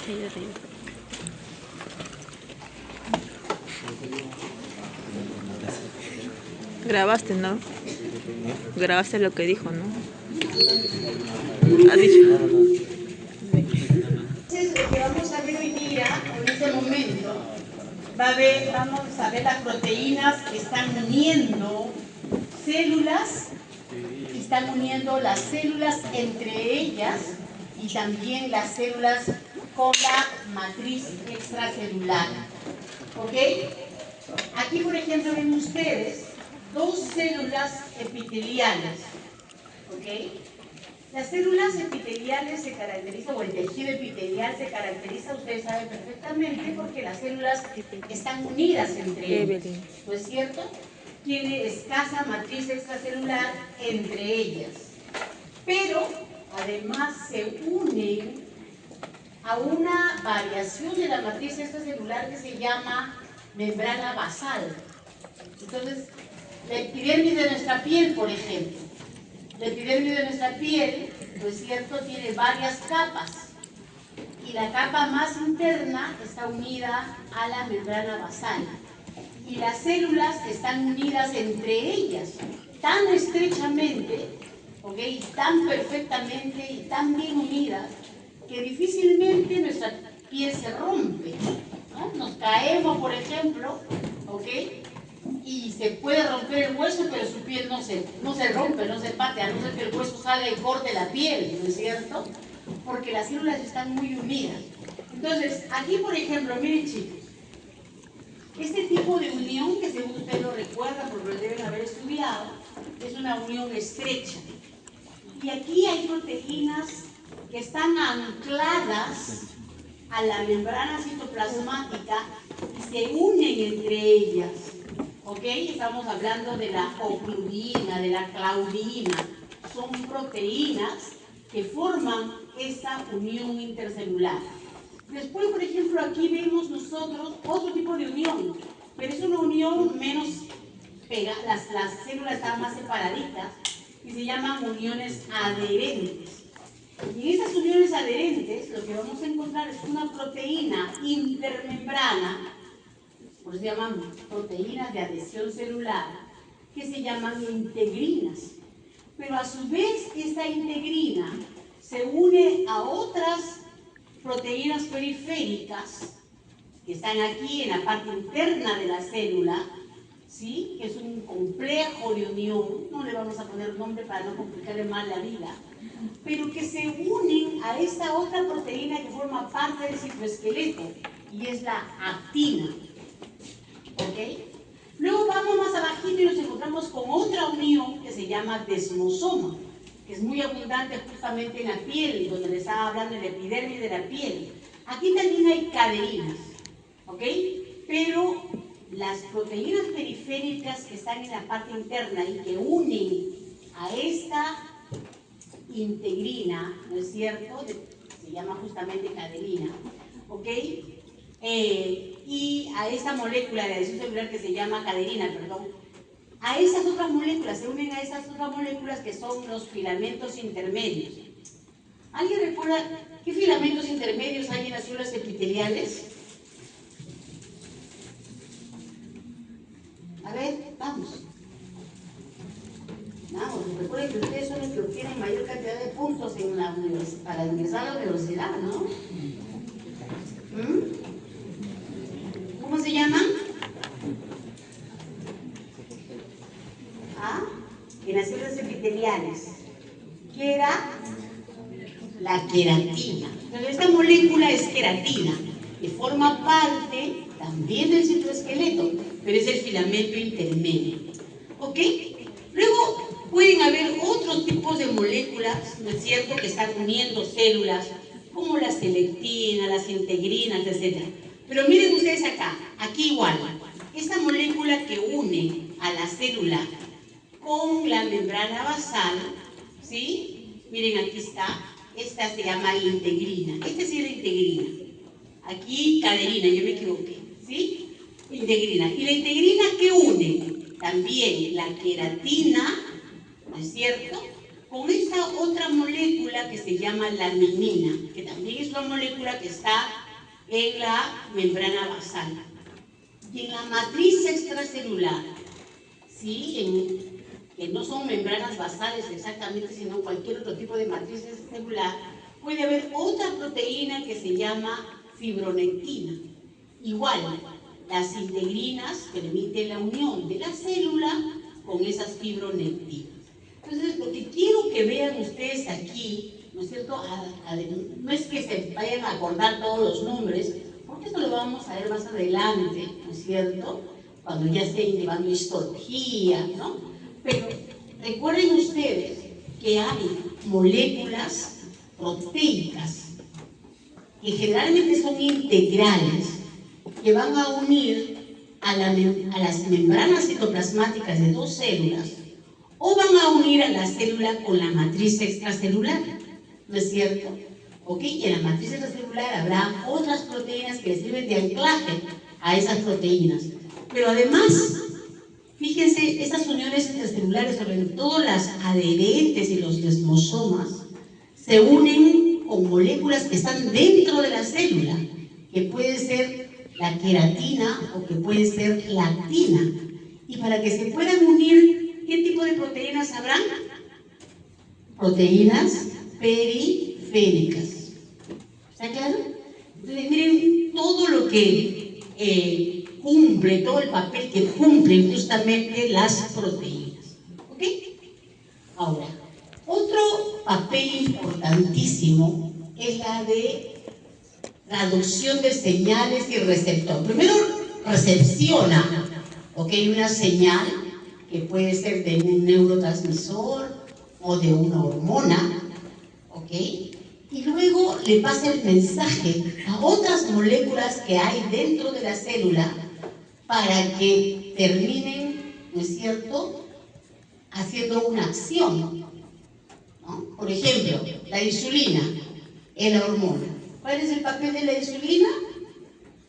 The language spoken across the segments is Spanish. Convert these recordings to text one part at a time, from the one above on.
Ahí arriba. Grabaste, ¿no? Grabaste lo que dijo, ¿no? Ha dicho. Entonces, lo que vamos a ver hoy día, en este momento, vamos a ver las proteínas que están uniendo células, y están uniendo las células entre ellas y también las células con la matriz extracelular. ¿Ok? Aquí, por ejemplo, ven ustedes dos células epiteliales. ¿Ok? Las células epiteliales se caracterizan, o el tejido epitelial se caracteriza, ustedes saben perfectamente, porque las células están unidas entre ellas, ¿no es cierto? Tiene escasa matriz extracelular entre ellas, pero además se unen a una variación de la matriz extracelular que se llama membrana basal. Entonces, la epidermis de nuestra piel, por ejemplo, la epidermis de nuestra piel, ¿no es cierto?, tiene varias capas, y la capa más interna está unida a la membrana basal, y las células están unidas entre ellas tan estrechamente, ¿ok?, y tan perfectamente y tan bien unidas, que difícilmente nuestra piel se rompe, ¿no? Nos caemos, por ejemplo, ¿ok?, y se puede romper el hueso, pero su piel no se rompe, no se parte, a no ser que el hueso salga y corte la piel, ¿no es cierto? Porque las células están muy unidas. Entonces, aquí, por ejemplo, miren, chicos, este tipo de unión, que según ustedes lo recuerdan, porque lo deben haber estudiado, es una unión estrecha. Y aquí hay proteínas que están ancladas a la membrana citoplasmática y se unen entre ellas. ¿Ok? Estamos hablando de la ocludina, de la claudina. Son proteínas que forman esta unión intercelular. Después, por ejemplo, aquí vemos nosotros otro tipo de unión, pero es una unión menos pegada, las células están más separaditas y se llaman uniones adherentes. Y en esas uniones adherentes lo que vamos a encontrar es una proteína intermembrana, por eso se llaman proteínas de adhesión celular, que se llaman integrinas. Pero a su vez esta integrina se une a otras proteínas periféricas que están aquí en la parte interna de la célula, ¿sí?, que es un complejo de unión, no le vamos a poner nombre para no complicarle más la vida, pero que se unen a esta otra proteína que forma parte del citoesqueleto, y es la actina. ¿Ok? Luego vamos más abajito y nos encontramos con otra unión que se llama desmosoma, que es muy abundante justamente en la piel, donde les estaba hablando de la epidermis de la piel. Aquí también hay cadeninas, ¿ok? Pero las proteínas periféricas que están en la parte interna y que unen a esta integrina, ¿no es cierto?, se llama justamente cadenina, ¿ok?, y a esa molécula de adhesión celular que se llama cadenina, perdón, a esas otras moléculas, se unen a esas otras moléculas que son los filamentos intermedios. ¿Alguien recuerda qué filamentos intermedios hay en las células epiteliales? A ver, vamos. Vamos, recuerden que ustedes son los que obtienen mayor cantidad de puntos en la para ingresar a la universidad, ¿no? ¿Cómo se llaman? ¿Ah? En las células epiteliales. ¿Qué era? La queratina. Entonces, esta molécula es queratina, que forma parte también del citoesqueleto, pero es el filamento intermedio. ¿Ok? Luego pueden haber otros tipos de moléculas, ¿no es cierto?, que están uniendo células, como las selectinas, las integrinas, etc. Pero miren ustedes acá, aquí igual, esta molécula que une a la célula con la membrana basal, ¿sí? Miren, aquí está, esta se llama integrina, esta sí es la integrina. Aquí cadenina, yo me equivoqué, ¿sí? Integrina. ¿Y la integrina qué une? También la queratina, ¿no es cierto?, con esa otra molécula que se llama laminina, que también es una molécula que está en la membrana basal. Y en la matriz extracelular, ¿sí? Que no son membranas basales exactamente, sino cualquier otro tipo de matriz extracelular, puede haber otra proteína que se llama fibronectina. Igual, las integrinas permiten la unión de la célula con esas fibronectinas. Entonces, lo que quiero que vean ustedes aquí, ¿no es cierto? No es que se vayan a acordar todos los nombres, porque esto lo vamos a ver más adelante, ¿no es cierto? Cuando ya estén llevando histología, ¿no? Pero recuerden ustedes que hay moléculas proteicas que generalmente son integrales, que van a unir a las membranas citoplasmáticas de dos células, o van a unir a la célula con la matriz extracelular, ¿no es cierto? ¿Ok? Y en la matriz extracelular habrá otras proteínas que sirven de anclaje a esas proteínas. Pero además, fíjense, esas uniones extracelulares, sobre todo las adherentes y los desmosomas, se unen con moléculas que están dentro de la célula, que puede ser la queratina o que puede ser la actina. Y para que se puedan unir, ¿qué tipo de proteínas habrán? Proteínas periféricas. ¿Está claro? Entonces, miren todo lo que cumple, todo el papel que cumplen justamente las proteínas. ¿Ok? Ahora, otro papel importantísimo es la de traducción de señales y receptor. Primero, recepciona, ¿ok? Una señal que puede ser de un neurotransmisor o de una hormona, ¿ok? Y luego le pasa el mensaje a otras moléculas que hay dentro de la célula para que terminen, ¿no es cierto?, haciendo una acción, ¿no? Por ejemplo, la insulina es la hormona. ¿Cuál es el papel de la insulina?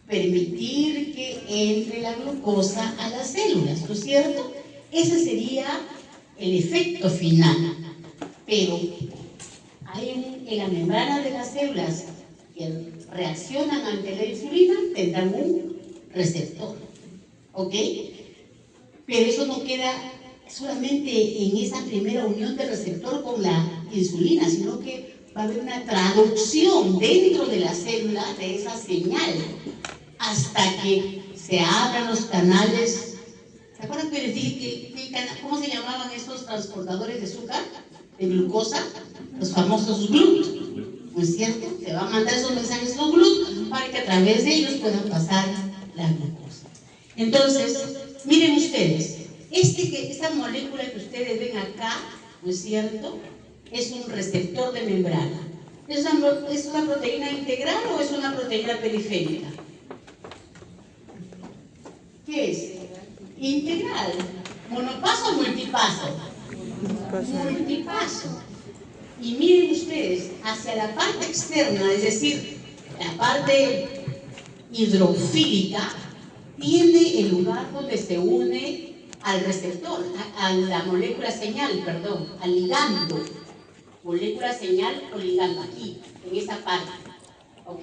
Permitir que entre la glucosa a las células, ¿no es cierto? Ese sería el efecto final. Pero en la membrana de las células que reaccionan ante la insulina tendrán un receptor, ¿ok? Pero eso no queda solamente en esa primera unión del receptor con la insulina, sino que va a haber una traducción dentro de la célula de esa señal hasta que se abran los canales. ¿Se acuerdan que les dije cómo se llamaban esos transportadores de azúcar, de glucosa? Los famosos GLUT, ¿no es cierto? Se van a mandar esos mensajes los GLUT para que a través de ellos puedan pasar la glucosa. Entonces, miren ustedes, esta molécula que ustedes ven acá, ¿no es cierto?, es un receptor de membrana. ¿Es una proteína integral o es una proteína periférica? ¿Qué es? Integral. ¿Monopaso o multipaso? Multipaso. Y miren ustedes, hacia la parte externa, es decir, la parte hidrofílica, tiene el lugar donde se une al receptor, a la molécula señal, perdón, al ligando. Molécula señal o ligando, aquí, en esta parte, ¿ok?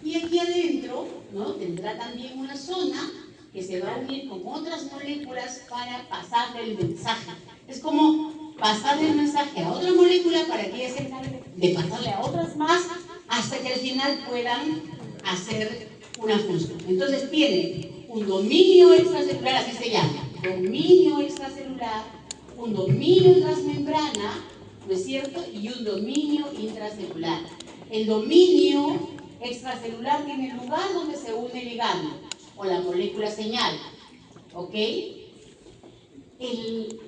Y aquí adentro, ¿no?, tendrá también una zona que se va a unir con otras moléculas para pasarle el mensaje. Es como pasarle el mensaje a otra molécula para que ella se encargue de pasarle a otras más hasta que al final puedan hacer una función. Entonces tiene un dominio extracelular, así se llama, dominio extracelular, un dominio transmembrana, ¿no es cierto?, y un dominio intracelular. El dominio extracelular tiene el lugar donde se une el ligando o la molécula señal, ¿ok? El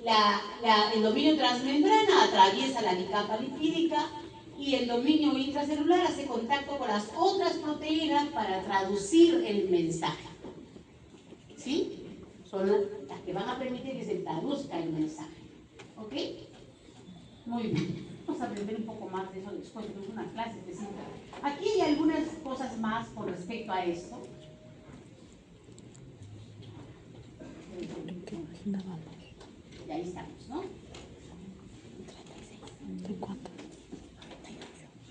dominio transmembrana atraviesa la bicapa lipídica y el dominio intracelular hace contacto con las otras proteínas para traducir el mensaje, ¿sí? Son las que van a permitir que se traduzca el mensaje, ¿ok? Muy bien. Vamos a aprender un poco más de eso después, tenemos una clase específica. Aquí hay algunas cosas más con respecto a esto. Y ahí estamos, ¿no?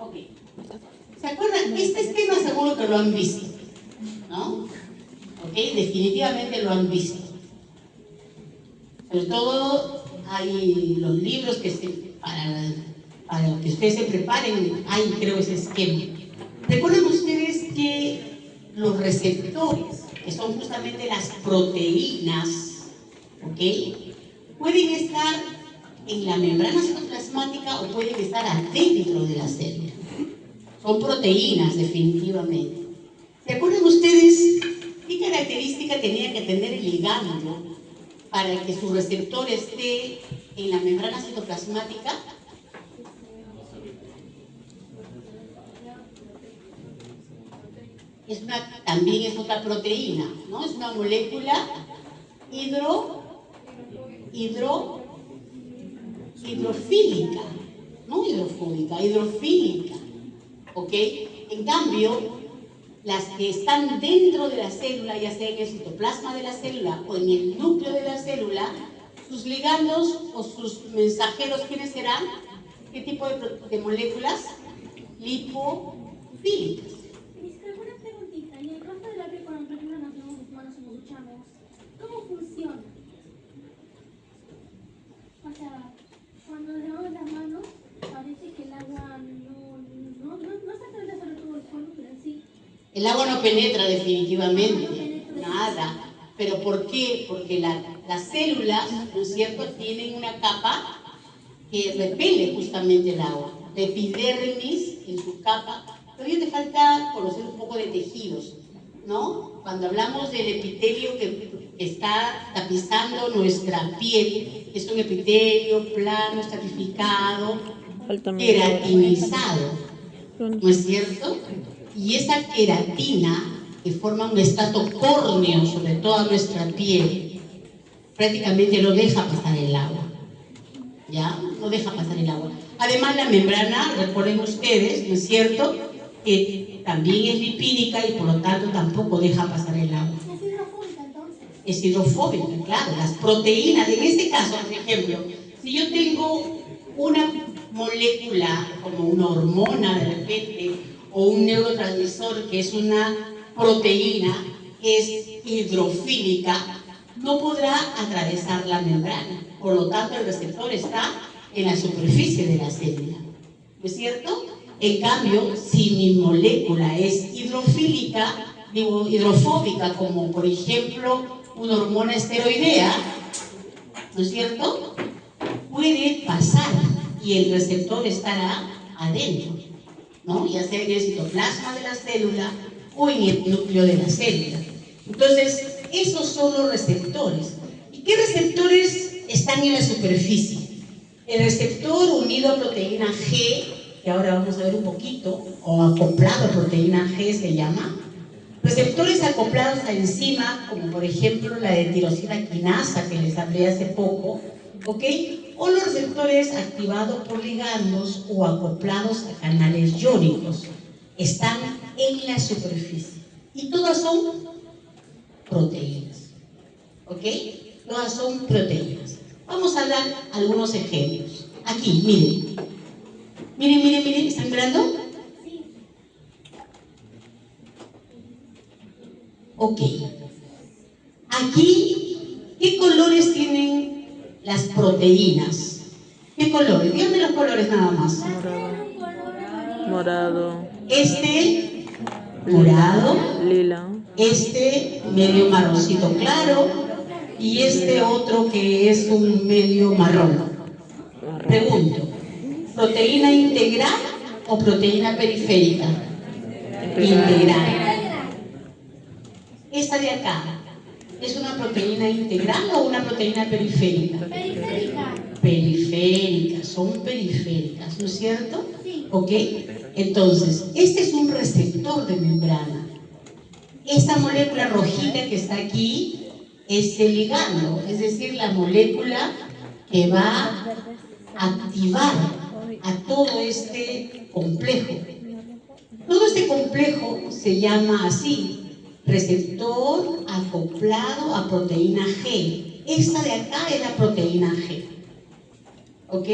Ok. ¿Se acuerdan? Este esquema seguro que lo han visto, ¿no? Ok, definitivamente lo han visto. Sobre todo hay los libros que para que ustedes se preparen, hay creo ese esquema. Recuerden ustedes que los receptores, que son justamente las proteínas, ¿ok? Pueden estar en la membrana citoplasmática o pueden estar adentro de la célula. Son proteínas, definitivamente. ¿Se acuerdan ustedes qué característica tenía que tener el ligando para que su receptor esté en la membrana citoplasmática? También es otra proteína, ¿no? Es una molécula hidrofílica, no hidrofóbica, hidrofílica, ¿ok? En cambio, las que están dentro de la célula, ya sea en el citoplasma de la célula o en el núcleo de la célula, sus ligandos o sus mensajeros, ¿quiénes serán? ¿Qué tipo de moléculas? Lipofílicas. Una preguntita, en el caso de la que cuando nos lavamos las manos o nos duchamos, ¿cómo funciona? O sea, cuando nos lavamos las manos, parece que el agua no se atraviesa sobre todo el cuerpo, pero sí. El agua no penetra definitivamente, nada. ¿Pero por qué? Porque las células, ¿no es cierto?, tienen una capa que repele justamente el agua. La epidermis en su capa. Todavía te falta conocer un poco de tejidos, ¿no? Cuando hablamos del epitelio que está tapizando nuestra piel, es un epitelio plano, estratificado, queratinizado, ¿no es cierto? Y esa queratina que forma un estrato córneo sobre toda nuestra piel, prácticamente no deja pasar el agua. ¿Ya? No deja pasar el agua. Además, la membrana, recuerden ustedes, ¿no es cierto?, que también es lipídica y por lo tanto tampoco deja pasar el agua. ¿Es hidrofóbica entonces? Es hidrofóbica, claro. Las proteínas, en este caso, por ejemplo, si yo tengo una molécula como una hormona de repente o un neurotransmisor que es una proteína que es hidrofílica, no podrá atravesar la membrana. Por lo tanto, el receptor está en la superficie de la célula. ¿No es cierto? En cambio, si mi molécula es hidrofílica, digo hidrofóbica, como por ejemplo una hormona esteroidea, ¿no es cierto?, puede pasar y el receptor estará adentro, ¿no? Ya sea en el citoplasma de la célula o en el núcleo de la célula. Entonces, esos son los receptores. ¿Y qué receptores están en la superficie? El receptor unido a proteína G, que ahora vamos a ver un poquito, o acoplado a proteína G se llama. Receptores acoplados a enzima, como por ejemplo la de tirosina quinasa que les hablé hace poco, ¿ok? O los receptores activados por ligandos o acoplados a canales iónicos, están en la superficie. Y todas son proteínas, ¿ok? Todas son proteínas. Vamos a dar algunos ejemplos. Aquí, miren. Miren, ¿están mirando? Sí. Ok. Aquí, ¿qué colores tienen las proteínas? ¿Qué colores? Díganme los colores nada más. Morado, Morado, lila, medio marroncito claro y otro que es un medio marrón. Pregunto, ¿proteína integral o proteína periférica? Integral. Esta de acá, ¿es una proteína integral o una proteína periférica? Periférica. Periféricas, son periféricas, ¿no es cierto? Sí. ¿Ok? Entonces, este es un receptor de membrana. Esta molécula rojita que está aquí es el ligando, es decir, la molécula que va a activar a todo este complejo. Todo este complejo se llama así, receptor acoplado a proteína G. Esta de acá es la proteína G. ¿Ok?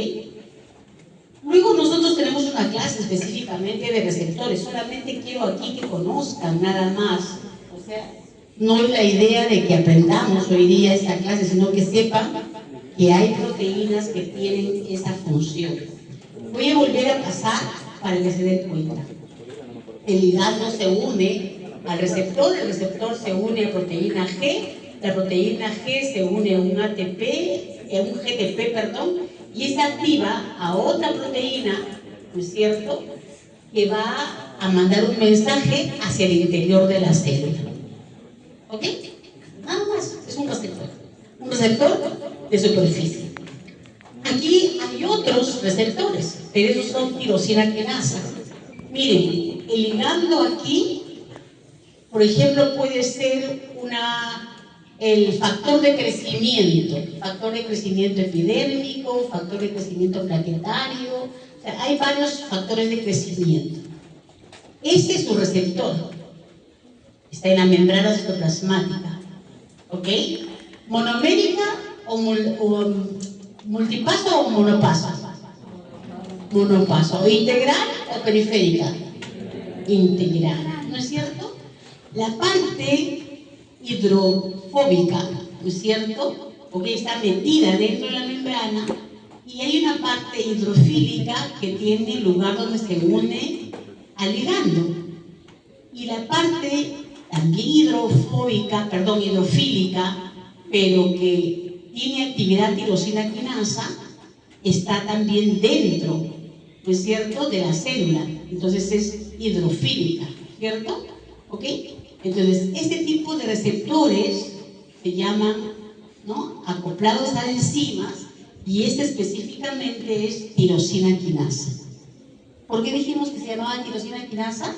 Luego nosotros tenemos una clase específicamente de receptores, solamente quiero aquí que conozcan nada más. O sea, no es la idea de que aprendamos hoy día esta clase, sino que sepan que hay proteínas que tienen esa función. Voy a volver a pasar para que se den cuenta. El ligando se une al receptor, el receptor se une a proteína G, la proteína G se une a un GTP, y esa activa a otra proteína, ¿no es cierto?, que va a mandar un mensaje hacia el interior de la célula. ¿Ok? Nada más, es un receptor de superficie. Aquí hay otros receptores, pero esos son tirosina quinasa. Miren, el ligando aquí, por ejemplo, puede ser el factor de crecimiento epidérmico, factor de crecimiento plaquetario. O sea, hay varios factores de crecimiento. Este es su receptor. Está en la membrana citoplasmática. ¿Ok? ¿Monomérica o multipaso o monopaso? Monopaso. ¿Integral o periférica? Integral. ¿No es cierto? La parte hidrofóbica, ¿no es cierto? Porque está metida dentro de la membrana, y hay una parte hidrofílica que tiene lugar donde se une al ligando. Y la parte también hidrofílica, pero que tiene actividad tirosina quinasa, está también dentro, ¿no es cierto?, de la célula. Entonces es hidrofílica, ¿cierto? ¿Ok? Entonces, este tipo de receptores se llaman, ¿no?, acoplados a enzimas, y este específicamente es tirosina quinasa. ¿Por qué dijimos que se llamaba tirosina quinasa?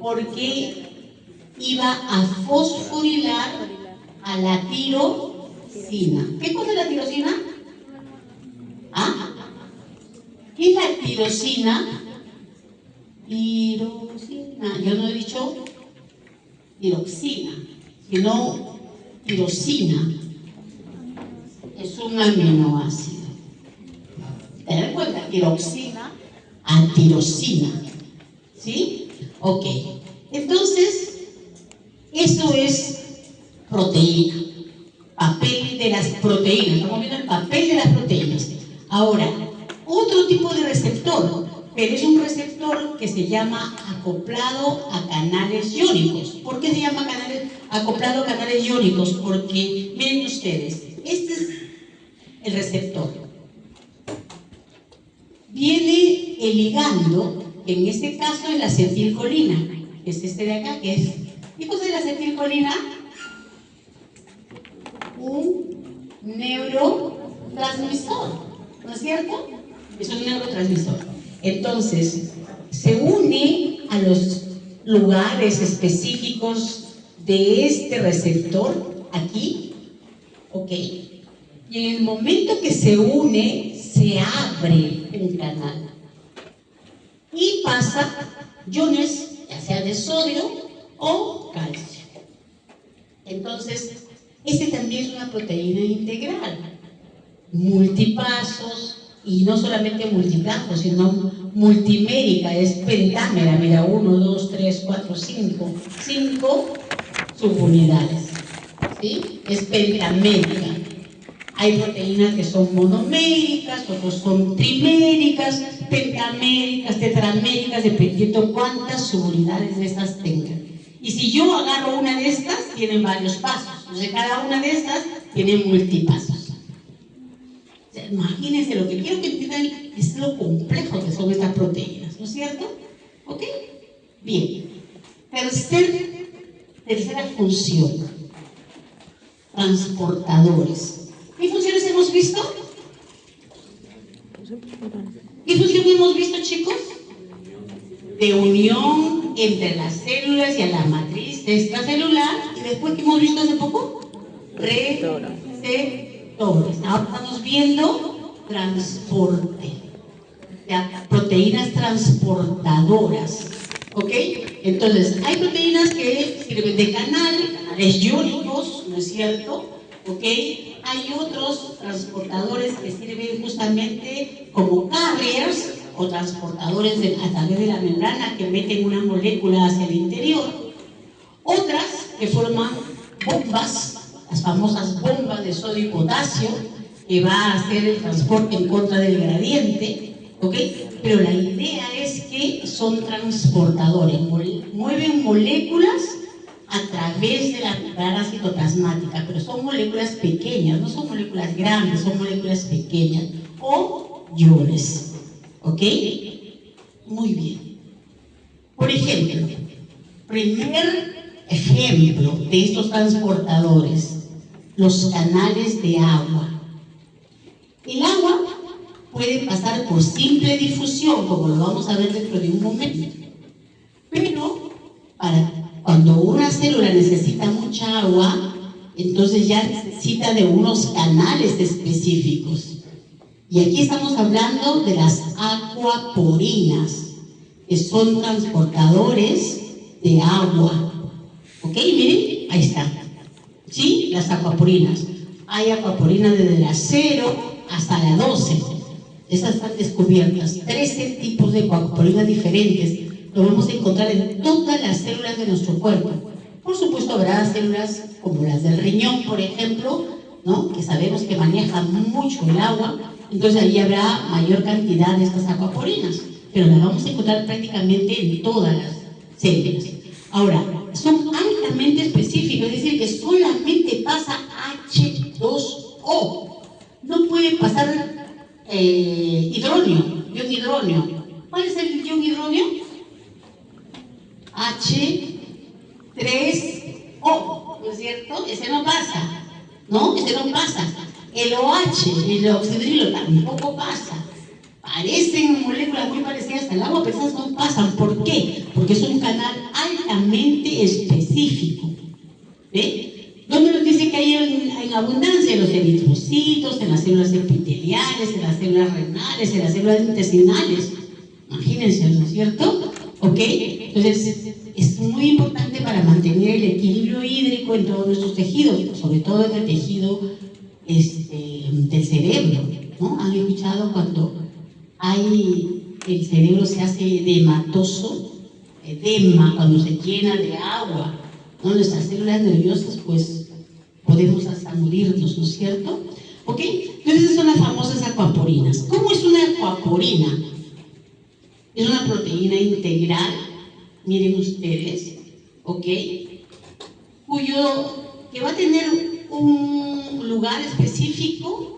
Porque iba a fosforilar a la tirosina. ¿Qué cosa es la tirosina? ¿Ah? ¿Qué es la tirosina? Tirosina. Yo no he dicho tiroxina, sino tirosina. Es un aminoácido. ¿Te das cuenta? Tiroxina a tirosina. ¿Sí? Ok. Entonces, eso es proteína. Papel de las proteínas. Estamos viendo el papel de las proteínas. Ahora, otro tipo de receptor, pero es un receptor que se llama acoplado a canales iónicos. ¿Por qué se llama acoplado a canales iónicos? Porque, miren ustedes, este es el receptor. Viene el ligando, que en este caso es la acetilcolina, que es este de acá, que es... ¿Qué cosa es la acetilcolina? Un neurotransmisor, ¿no es cierto? Es un neurotransmisor. Entonces, se une a los lugares específicos de este receptor, aquí, ¿ok? Y en el momento que se une, se abre un canal y pasa iones, ya sea de sodio o calcio. Entonces, este también es una proteína integral, multipasos, y no solamente multipasos, sino multimérica, es pentámera. Mira, 1, 2, 3, 4, 5 subunidades, ¿sí? Es pentamérica. Hay proteínas que son monoméricas, otros son triméricas, pentaméricas, tetraméricas, dependiendo cuántas subunidades de estas tengan. Y si yo agarro una de estas, tienen varios pasos. Entonces, cada una de estas tiene multipasos. O sea, imagínense, lo que quiero que entiendan es lo complejo que son estas proteínas, ¿no es cierto? ¿Ok? Bien. Tercera función. Transportadores. ¿Qué funciones hemos visto? ¿Qué función hemos visto, chicos? De unión entre las células y a la matriz extracelular. Y después, ¿qué hemos visto hace poco? Receptores. Ahora estamos viendo transporte. Ya, proteínas transportadoras. ¿Ok? Entonces, hay proteínas que sirven de canales iónicos, ¿no es cierto? ¿Ok? Hay otros transportadores que sirven justamente como carriers, o transportadores a través de la membrana que meten una molécula hacia el interior. Otras que forman bombas, las famosas bombas de sodio y potasio, que va a hacer el transporte en contra del gradiente, ¿ok? Pero la idea es que son transportadores, mueven moléculas a través de la membrana citoplasmática, pero son moléculas pequeñas, no son moléculas grandes, son moléculas pequeñas, o iones, ¿ok? Muy bien. Por ejemplo, primer ejemplo de estos transportadores, los canales de agua. El agua puede pasar por simple difusión, como lo vamos a ver dentro de un momento, pero cuando una célula necesita mucha agua, entonces ya necesita de unos canales específicos. Y aquí estamos hablando de las acuaporinas, que son transportadores de agua. ¿Ok? Miren, ahí está. ¿Sí? Las acuaporinas. Hay acuaporinas desde la 0 hasta la 12. Estas están descubiertas. 13 tipos de acuaporinas diferentes. Lo vamos a encontrar en todas las células de nuestro cuerpo. Por supuesto, habrá células como las del riñón, por ejemplo, ¿no? Que sabemos que manejan mucho el agua. Entonces ahí habrá mayor cantidad de estas acuaporinas, pero las vamos a encontrar prácticamente en todas las células. Ahora, son altamente específicos, es decir, que solamente pasa H2O. No puede pasar hidróneo, ion hidróneo. ¿Cuál es el ion hidróneo? H3O, ¿no es cierto? Ese no pasa, ¿no? Ese no pasa. El OH, el oxidrilo, tampoco pasa. Parecen moléculas muy parecidas al agua, pero esas no pasan. ¿Por qué? Porque es un canal altamente específico. ¿Ve? ¿Dónde nos dice que hay en abundancia? En los eritrocitos, en las células epiteliales, en las células renales, en las células intestinales. Imagínense, ¿no es cierto? ¿Ok? Entonces, es muy importante para mantener el equilibrio hídrico en todos nuestros tejidos, sobre todo en el tejido del cerebro, ¿no? ¿Han escuchado cuando el cerebro se hace edematoso? Edema, cuando se llena de agua, ¿no? Nuestras células nerviosas, pues, podemos hasta morirnos, ¿no es cierto? ¿Ok? Entonces, esas son las famosas acuaporinas. ¿Cómo es una acuaporina? Es una proteína integral, miren ustedes, ¿ok? Que va a tener un lugar específico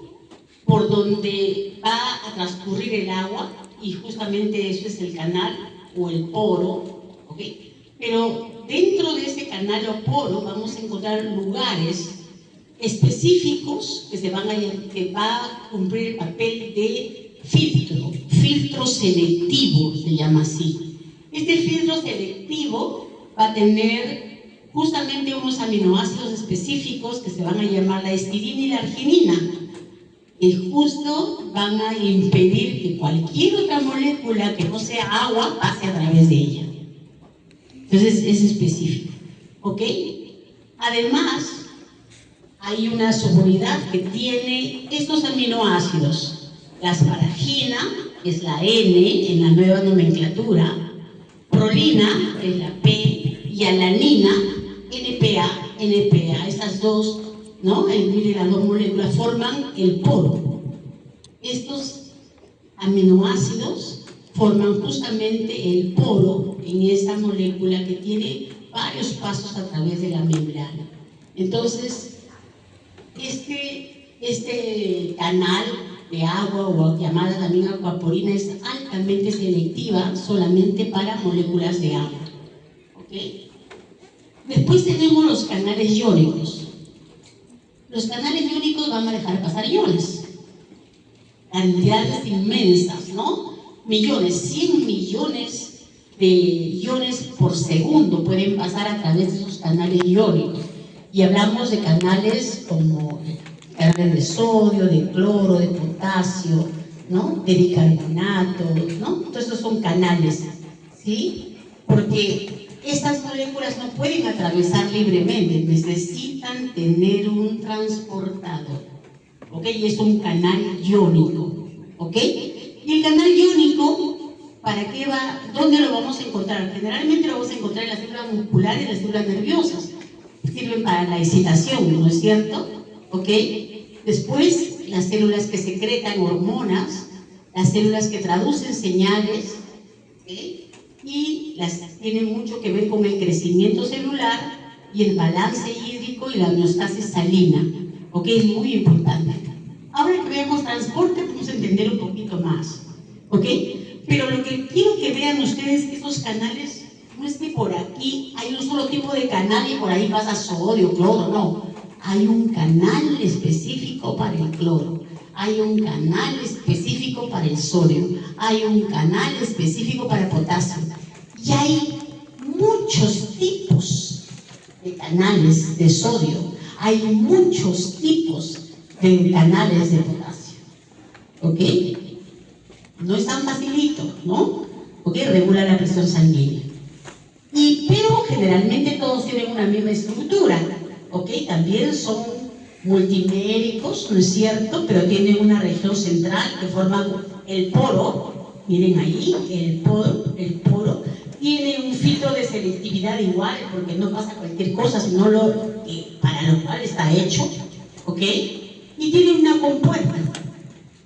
por donde va a transcurrir el agua, y justamente eso es el canal o el poro, ¿ok? Pero dentro de ese canal o poro vamos a encontrar lugares específicos que va a cumplir el papel de filtro selectivo, se llama así. Este filtro selectivo va a tener justamente unos aminoácidos específicos que se van a llamar la histidina y la arginina, que justo van a impedir que cualquier otra molécula que no sea agua pase a través de ella. Entonces es específico, ¿ok? Además, hay una subunidad que tiene estos aminoácidos. La asparagina, que es la N en la nueva nomenclatura, prolina, que es la P, y alanina, NPA, estas dos, ¿no? Miren, las dos moléculas forman el poro. Estos aminoácidos forman justamente el poro en esta molécula que tiene varios pasos a través de la membrana. Entonces, este canal de agua, o llamada también acuaporina, es altamente selectiva solamente para moléculas de agua. ¿Ok? Después tenemos los canales iónicos. Los canales iónicos van a dejar pasar iones, cantidades inmensas, ¿no? Millones, 100 millones de iones por segundo pueden pasar a través de esos canales iónicos. Y hablamos de canales como canales de sodio, de cloro, de potasio, ¿no? De bicarbonato, ¿no? Todos estos son canales, ¿sí? Porque estas moléculas no pueden atravesar libremente, necesitan tener un transportador, ¿ok? Y es un canal iónico, ¿ok? Y el canal iónico ¿Para qué va? ¿Dónde lo vamos a encontrar? Generalmente lo vamos a encontrar en las células musculares y las células nerviosas. Sirven para la excitación, ¿no es cierto? ¿Ok? Después, las células que secretan hormonas, las células que traducen señales, ¿ok? Y tienen mucho que ver con el crecimiento celular y el balance hídrico y la homeostasis salina, ¿ok? Es muy importante. Ahora que veamos transporte, vamos a entender un poquito más, ¿ok? Pero lo que quiero que vean ustedes es que esos canales, no es que por aquí hay un solo tipo de canal y por ahí pasa sodio, cloro, no. Hay un canal específico para el cloro, hay un canal específico para el sodio, hay un canal específico para el potasio. Y hay muchos tipos de canales de sodio, hay muchos tipos de canales de potasio, ¿ok? No es tan facilito, ¿no? ¿Ok? Regula la presión sanguínea. Pero generalmente todos tienen una misma estructura, ¿ok? También son multiméricos, ¿no es cierto? Pero tienen una región central que forma el poro. Miren ahí, el poro tiene un filtro de selectividad igual, porque no pasa cualquier cosa, sino para lo cual está hecho, ¿ok? Y tiene una compuerta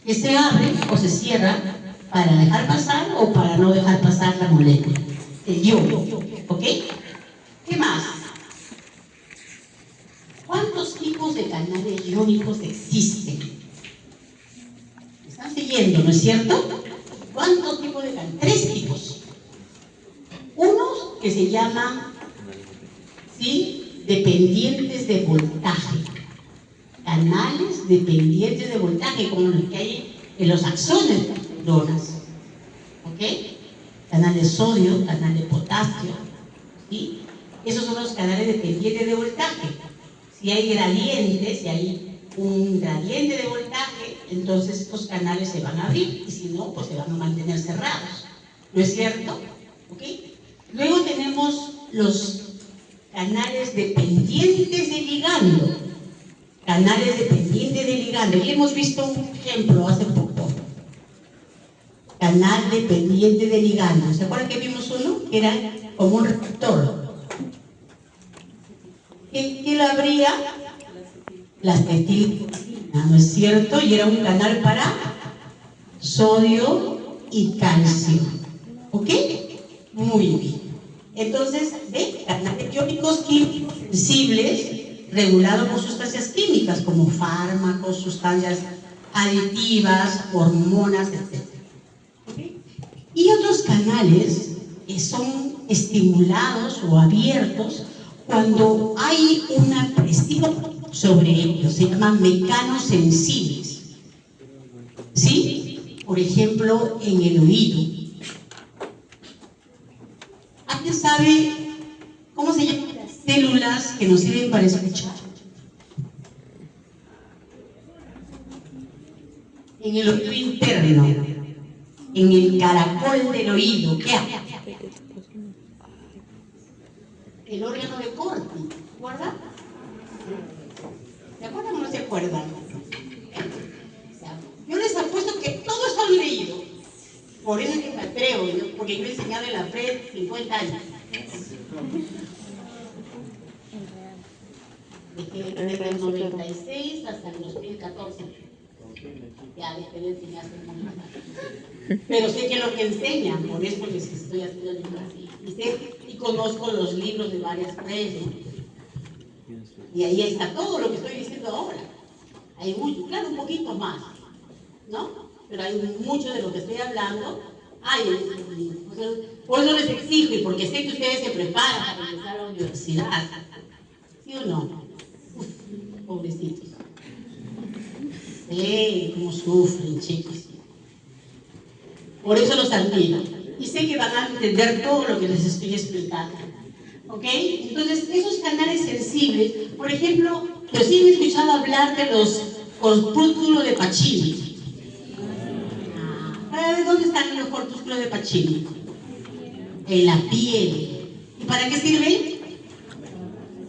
que se abre o se cierra para dejar pasar o para no dejar pasar la molécula, el ion, ¿ok? ¿Qué más? ¿Cuántos tipos de canales iónicos existen? ¿Me están siguiendo, no es cierto? ¿Cuántos tipos de canales? 3 tipos. Unos que se llaman, ¿sí?, dependientes de voltaje. Canales dependientes de voltaje, como los que hay en los axones de las neuronas, ¿ok? Canal de sodio, canal de potasio, ¿sí? Esos son los canales dependientes de voltaje. Si hay gradientes, si hay un gradiente de voltaje, entonces estos canales se van a abrir, y si no, pues se van a mantener cerrados, ¿no es cierto? ¿Ok? Luego tenemos los canales dependientes de ligando. Canales dependientes de ligando. Y hemos visto un ejemplo hace poco. Canal dependiente de ligando. ¿Se acuerdan que vimos uno? Que era como un receptor. ¿Qué lo abría? La acetilcolina, ¿no es cierto? Y era un canal para sodio y calcio. ¿Ok? Muy bien. Entonces, ¿ve? Canales iónicos químicos sensibles, regulados por sustancias químicas como fármacos, sustancias aditivas, hormonas, etc. ¿Okay? Y otros canales que son estimulados o abiertos cuando hay una presión sobre ellos, se llaman mecanosensibles. ¿Sí? Por ejemplo, en el oído. ¿Alguien sabe cómo se llaman las células que nos sirven para escuchar? En el oído interno, en el caracol del oído, ¿qué hay? El órgano de Corti, ¿se acuerdan? ¿Se acuerdan o no se acuerdan? Yo les apuesto que todo está leído. Por eso es que me atrevo, porque yo he enseñado en la FRED 50 años. Desde el 96 hasta el 2014. Ya dejé de enseñar hace un montón. Pero sé que lo que enseñan, por eso les estoy haciendo el libro así. Y conozco los libros de varias FRED, ¿no? Y ahí está todo lo que estoy diciendo ahora. Hay mucho, claro, un poquito más, ¿no? Pero hay mucho de lo que estoy hablando. Por eso les exijo, y porque sé que ustedes se preparan para empezar a la universidad. ¿Sí o no? Uf, pobrecitos. Cómo sufren, chicos. Por eso los admiro. Y sé que van a entender todo lo que les estoy explicando. ¿Ok? Entonces, esos canales sensibles, por ejemplo, pues sí me he escuchado hablar de los corpúsculos de Pacini. ¿Dónde están los corpúsculos de Pacini? En la piel. ¿Y para qué sirve?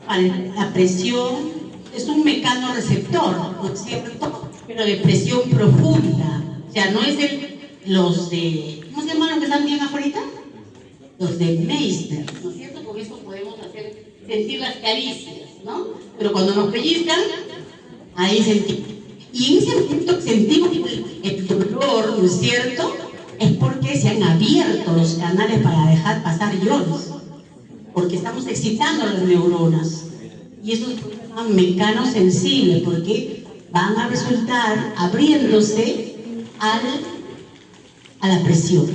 Para la presión. Es un mecanorreceptor, ¿no es cierto? Pero de presión profunda. O sea, no es ¿cómo se llaman los están bien afuera? Los de Meister, ¿no es cierto? Con esto podemos sentir las caricias, ¿no? Pero cuando nos pellizcan, ahí sentimos. Y en ese momento sentimos el dolor, ¿no es cierto? Es porque se han abierto los canales para dejar pasar iones, porque estamos excitando las neuronas. Y esos son mecanos sensibles, porque van a resultar abriéndose a la presión.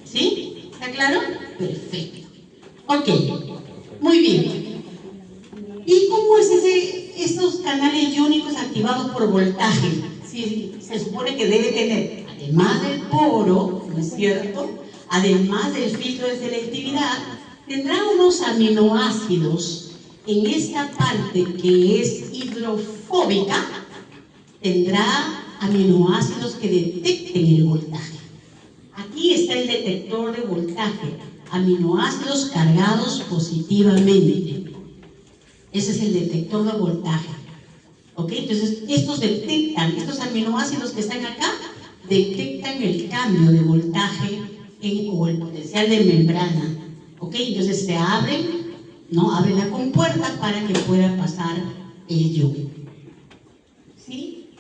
¿Sí? ¿Está claro? Perfecto. Ok, muy bien. ¿Y cómo es estos canales iónicos activados por voltaje? Sí, se supone que debe tener, además del poro, ¿no es cierto? Además del filtro de selectividad, tendrá unos aminoácidos en esta parte que es hidrofóbica, tendrá aminoácidos que detecten el voltaje. Aquí está el detector de voltaje, aminoácidos cargados positivamente. Ese es el detector de voltaje. ¿Ok? Entonces, estos aminoácidos que están acá, detectan el cambio de voltaje o el potencial de membrana. ¿Ok? Entonces se abren, ¿no? Abre la compuerta para que pueda pasar el ion. ¿Sí?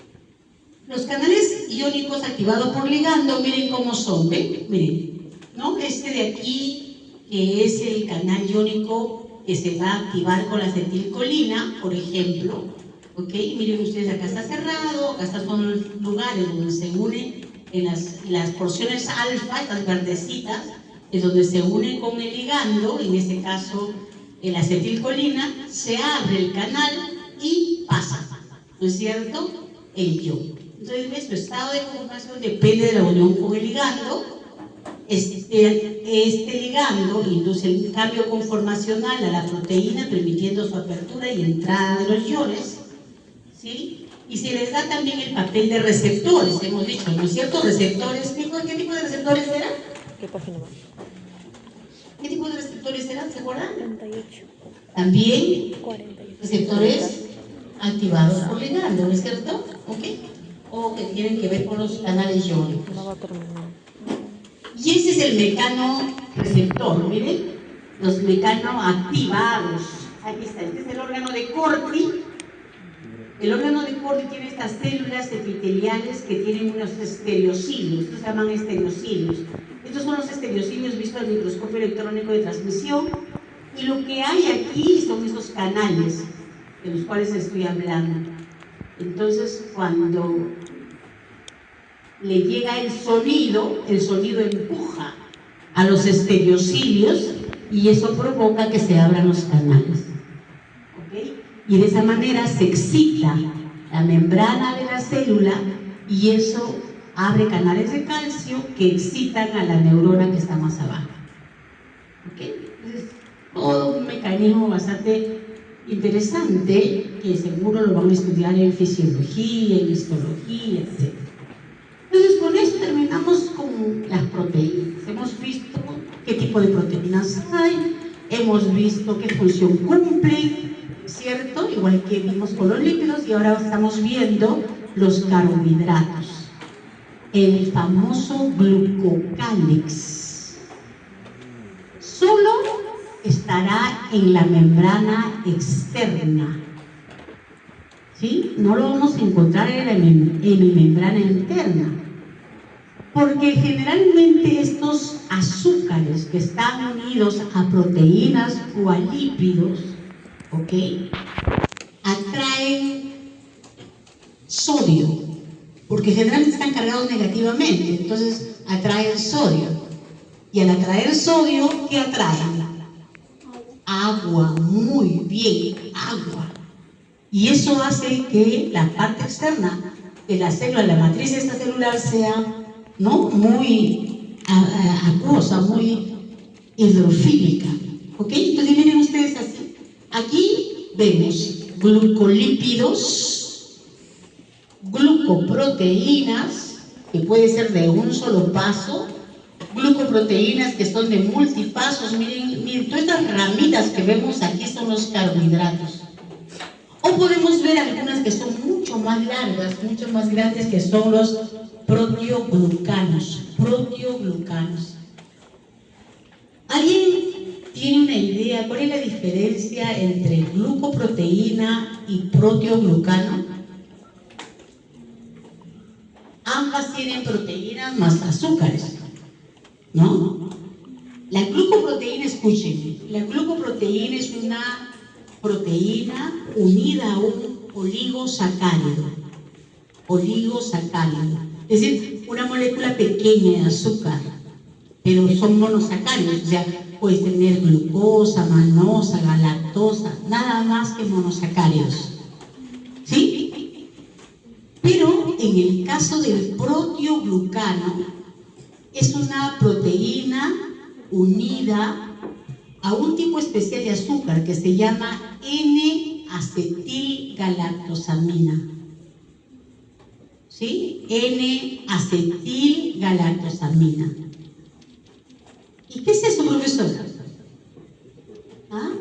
Los canales iónicos activados por ligando, miren cómo son, ¿ven? Miren, ¿no? Este de aquí, que es el canal iónico que se va a activar con la acetilcolina, por ejemplo. ¿Ok? Miren ustedes, acá está cerrado, acá están los lugares donde se unen en las porciones alfa, estas verdecitas, es donde se unen con el ligando, en este caso la acetilcolina, se abre el canal y pasa, ¿no es cierto?, el ion. Entonces, su estado de conformación depende de la unión con el ligando. Este ligando induce el cambio conformacional a la proteína, permitiendo su apertura y entrada de los iones, ¿sí? Y se les da también el papel de receptores, hemos dicho, ¿no es cierto? Receptores, ¿qué tipo de receptores eran? ¿Qué página va? ¿Qué tipo de receptores eran? ¿Se acuerdan? 38. También 48. receptores activados por ligando, ¿no es cierto? ¿Ok? O que tienen que ver con los canales iónicos. No va a terminar. Y ese es el mecano receptor, miren, los mecano activados. Aquí está, este es el órgano de Corti. El órgano de Corti tiene estas células epiteliales que tienen unos estereocilios, estos se llaman estereocilios. Estos son los estereocilios vistos al microscopio electrónico de transmisión, y lo que hay aquí son estos canales de los cuales estoy hablando. Entonces, cuando le llega el sonido empuja a los estereocilios y eso provoca que se abran los canales. ¿Okay? Y de esa manera se excita la membrana de la célula y eso abre canales de calcio que excitan a la neurona que está más abajo. ¿Okay? Entonces, todo un mecanismo bastante interesante que seguro lo van a estudiar en fisiología, en histología, etc. Entonces, con eso terminamos con las proteínas. Hemos visto qué tipo de proteínas hay, hemos visto qué función cumplen, ¿cierto? Igual que vimos con los lípidos, y ahora estamos viendo los carbohidratos. El famoso glucocálix. Solo estará en la membrana externa. ¿Sí? No lo vamos a encontrar en la membrana interna. Porque generalmente estos azúcares que están unidos a proteínas o a lípidos, ¿ok?, atraen sodio, porque generalmente están cargados negativamente, entonces atraen sodio. Y al atraer sodio, ¿qué atraen? Agua, muy bien, agua. Y eso hace que la parte externa de la célula, la matriz extracelular, sea, ¿no?, muy acuosa, muy hidrofílica. ¿Ok? Entonces miren ustedes así. Aquí vemos glucolípidos, glucoproteínas, que puede ser de un solo paso, glucoproteínas que son de multipasos. Miren, todas estas ramitas que vemos aquí son los carbohidratos. O podemos ver algunas que son mucho más largas, mucho más grandes, que son los proteoglucanos. ¿Alguien tiene una idea cuál es la diferencia entre glucoproteína y proteoglucano? Ambas tienen proteínas más azúcares, ¿no? La glucoproteína, escúchenme, la glucoproteína es una proteína unida a un oligosacárido. Oligosacárido, es decir, una molécula pequeña de azúcar, pero son monosacáridos, o sea, puedes tener glucosa, manosa, galactosa, nada más que monosacáridos, ¿sí? Pero en el caso del proteoglucano, es una proteína unida a un tipo especial de azúcar que se llama N-acetilgalactosamina. ¿Sí? N-acetilgalactosamina. ¿Y qué es eso, profesora? ¿Ah?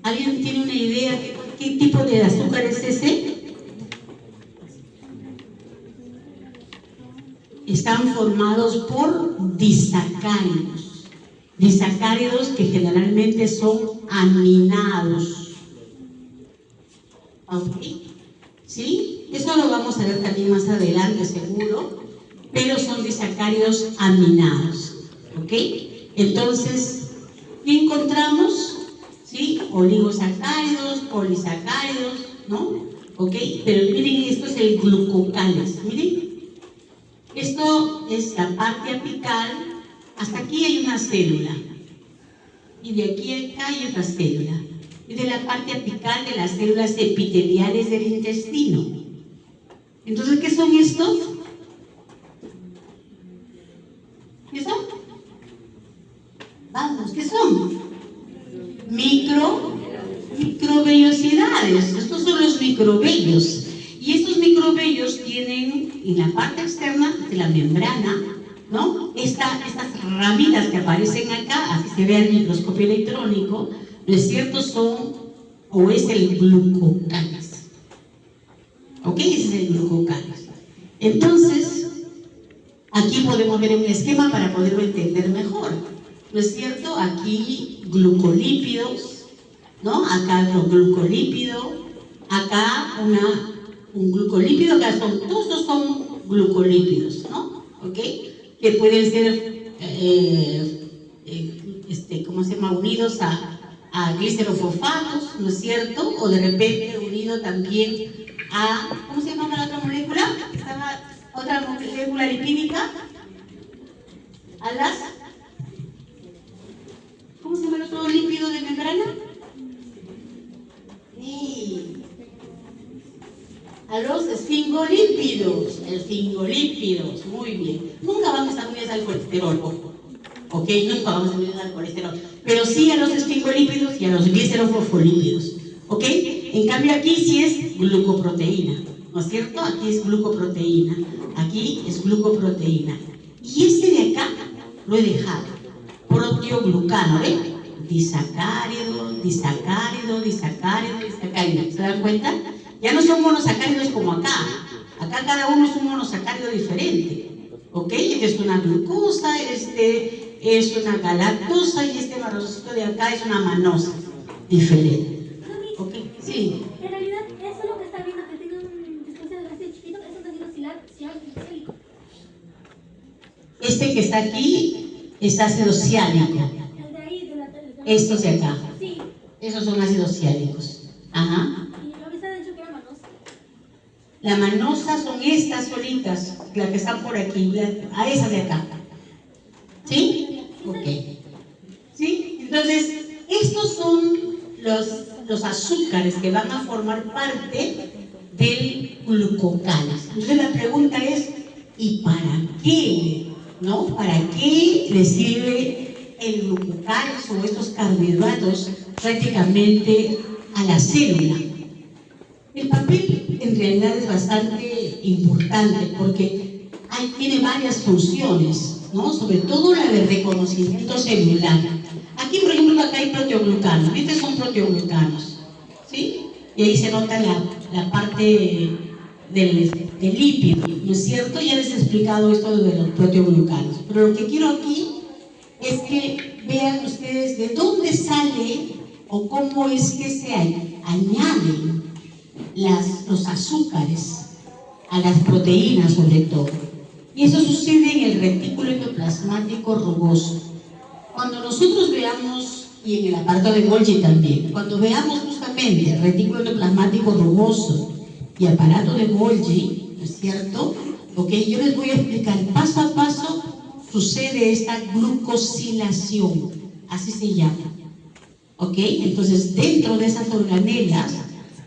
¿Alguien tiene una idea de qué tipo de azúcar es ese? Están formados por disacáridos. Disacáridos que generalmente son aminados. ¿Ok? ¿Sí? Eso lo vamos a ver también más adelante, seguro. Pero son disacáridos aminados. ¿Ok? Entonces, ¿qué encontramos? ¿Sí? Oligosacáridos, polisacáridos, ¿no? ¿Ok? Pero miren, esto es el glucocales. Miren. Esto es la parte apical. Hasta aquí hay una célula. Y de aquí a acá hay otra célula. Es de la parte apical de las células epiteliales del intestino. Entonces, ¿qué son estos? ¿Qué son? Vamos, ¿qué son? Microvellosidades. Estos son los microvellos. Y estos microvellos tienen en la parte externa de la membrana, ¿no? Estas ramitas que aparecen acá, así se ve al microscopio electrónico, ¿no es cierto? Son, o es el glucocales. ¿Ok? Ese es el glucocales. Entonces, aquí podemos ver un esquema para poderlo entender mejor, ¿no es cierto? Aquí glucolípidos, ¿no? Acá otro glucolípido, acá un glucolípido, acá todos estos son glucolípidos, ¿no? ¿Ok? Que pueden ser, ¿cómo se llama? Unidos a glicerofosfatos, ¿no es cierto? O de repente unido también a, ¿cómo se llama la otra molécula? Estaba otra molécula lipídica, a las, ¿cómo se llama el otro lípido de membrana? Sí. A los esfingolípidos, muy bien. Nunca van a estar unidos al colesterol, ojo. ¿Ok? Nunca vamos a unir al colesterol. Pero sí a los esfingolípidos y a los glicerofosfolípidos. ¿Ok? En cambio aquí sí es glucoproteína, ¿no es cierto? Aquí es glucoproteína. Aquí es glucoproteína. Y este de acá lo he dejado. Proteoglucano, ¿ven? Disacárido, disacárido, disacárido, disacárido. ¿Se dan cuenta? Ya no son monosacáridos como acá. Acá cada uno es un monosacárido diferente. ¿Ok? Este es una glucosa, este es una galactosa y este marroncito de acá es una manosa. Diferente. ¿Ok? Sí. En realidad, eso lo que está viendo que tiene un dispositivo así chiquito, es un tejido ciálico. Este que está aquí es ácido ciálico. El de ahí, de la Estos de acá. Sí. Esos son ácidos ciálicos. Ajá. Y lo habéis dicho que era manosa. La manosa son estas solitas, las que están por aquí, a esas de acá. ¿Sí? Ok. ¿Sí? Entonces, estos son los azúcares que van a formar parte del glucocales. Entonces la pregunta es, ¿y para qué? ¿No? ¿Para qué le sirve el glucocales o estos carbohidratos prácticamente a la célula? El papel en realidad es bastante importante porque tiene varias funciones, ¿no? Sobre todo la de reconocimiento celular. Aquí, por ejemplo, acá hay proteoglucanos. Estos son proteoglucanos, ¿sí? Y ahí se nota la parte del lípido, ¿no es cierto? Ya les he explicado esto de los proteoglucanos. Pero lo que quiero aquí es que vean ustedes de dónde sale o cómo es que se añaden los azúcares a las proteínas sobre todo. Y eso sucede en el retículo endoplasmático rugoso. Cuando nosotros veamos, y en el aparato de Golgi también, cuando veamos justamente el retículo endoplasmático rugoso y aparato de Golgi, ¿no es cierto? Ok, yo les voy a explicar paso a paso sucede esta glucosilación, así se llama. ¿Ok? Entonces, dentro de esas organelas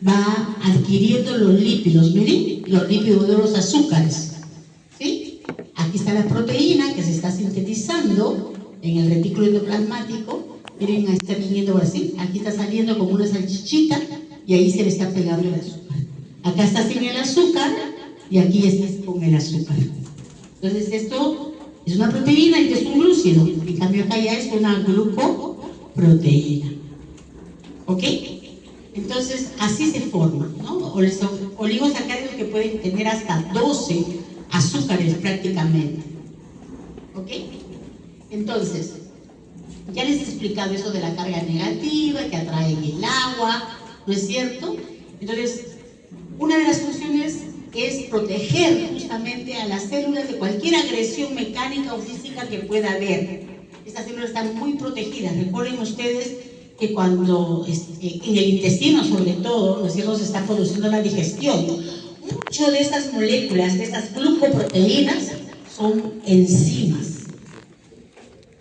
va adquiriendo los lípidos, miren, los lípidos de los azúcares. ¿Sí? Aquí está la proteína que se está sintetizando en el retículo endoplasmático. Miren, está viniendo así, aquí está saliendo como una salchichita y ahí se le está pegando el azúcar. Acá está sin el azúcar y aquí está con el azúcar. Entonces, esto es una proteína y es un glúcido. En cambio, acá ya es una glucoproteína. ¿Ok? Entonces, así se forma, ¿no? Oligosacáridos que pueden tener hasta 12 azúcares prácticamente. ¿Ok? Entonces, ya les he explicado eso de la carga negativa, que atraen el agua, ¿no es cierto? Entonces, una de las funciones es proteger justamente a las células de cualquier agresión mecánica o física que pueda haber. Estas células están muy protegidas. Recuerden ustedes que cuando en el intestino sobre todo, ¿no es cierto?, se está produciendo la digestión. Muchas de estas moléculas, de estas glucoproteínas, son enzimas.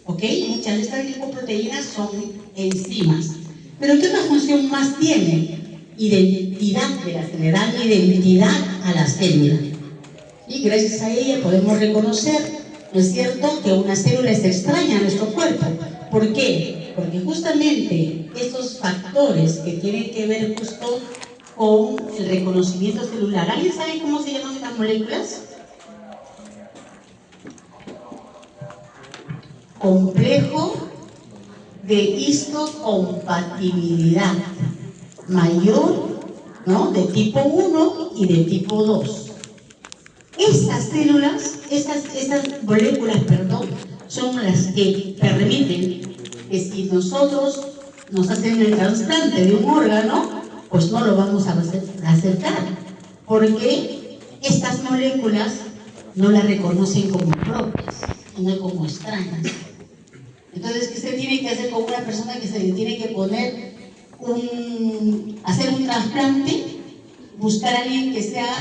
¿Ok? Muchas de estas glucoproteínas son enzimas. Pero ¿qué otra función más tienen? Identidad de la célula, dan identidad a la célula. Y gracias a ella podemos reconocer, ¿no es cierto?, que una célula es extraña a nuestro cuerpo. ¿Por qué? Porque justamente estos factores que tienen que ver justo con el reconocimiento celular. ¿Alguien sabe cómo se llaman estas moléculas? Complejo de histocompatibilidad mayor, ¿no?, de tipo 1 y de tipo 2. Estas células, estas moléculas, perdón, son las que permiten que si nosotros nos hacen el trasplante de un órgano, pues no lo vamos a aceptar, porque estas moléculas no las reconocen como propias, sino como extrañas. Entonces, ¿qué se tiene que hacer con una persona que se le tiene que poner hacer un trasplante? Buscar a alguien que sea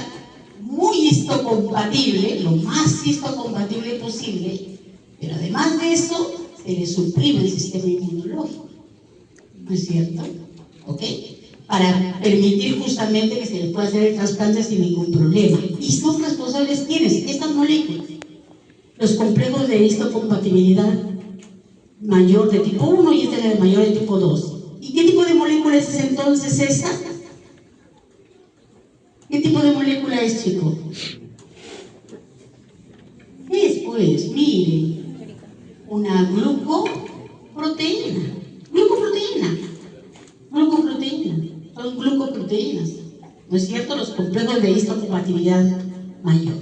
muy histocompatible, lo más histocompatible posible, pero además de eso, se le suprime el sistema inmunológico, ¿no es cierto? ¿Ok? Para permitir justamente que se le pueda hacer el trasplante sin ningún problema. Y son responsables, ¿quiénes? Estas moléculas. Los complejos de histocompatibilidad mayor de tipo 1 y este de mayor de tipo 2. ¿Y qué tipo de molécula es entonces esa? ¿Qué tipo de molécula es, chico? Es, pues, miren, una glucoproteína. Son glucoproteínas. ¿No es cierto? Los complejos de histocompatibilidad mayor.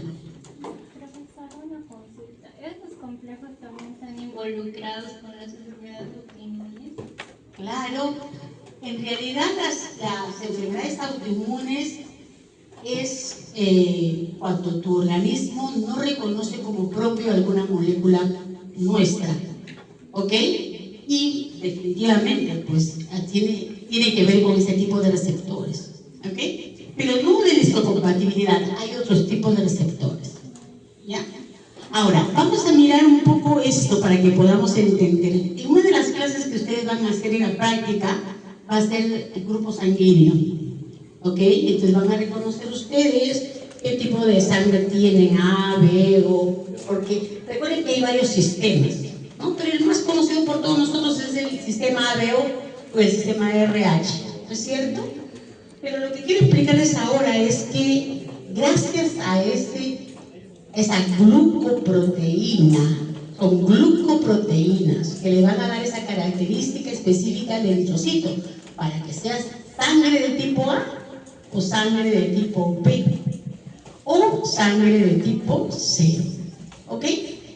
Profesor, una consulta. ¿Estos complejos también están involucrados con las enfermedades autoinmunes? Claro, en realidad las enfermedades autoinmunes es cuando tu organismo no reconoce como propio alguna molécula nuestra, ¿ok? Y definitivamente pues tiene que ver con ese tipo de receptores, ¿ok? Pero no de histocompatibilidad, hay otros tipos de receptores, ¿ya? Ahora, vamos a mirar un poco esto para que podamos entender. En una de las clases que ustedes van a hacer en la práctica va a ser el grupo sanguíneo, ¿ok? Entonces van a reconocer ustedes qué tipo de sangre tienen, A, B, O, porque recuerden que hay varios sistemas, ¿no? Pero el más conocido por todos nosotros es el sistema ABO o el sistema RH, ¿no es cierto? Pero lo que quiero explicarles ahora es que gracias a esa glucoproteína, son glucoproteínas que le van a dar esa característica específica del eritrocito para que sea sangre de tipo A o sangre de tipo B o sangre de tipo C, ¿ok?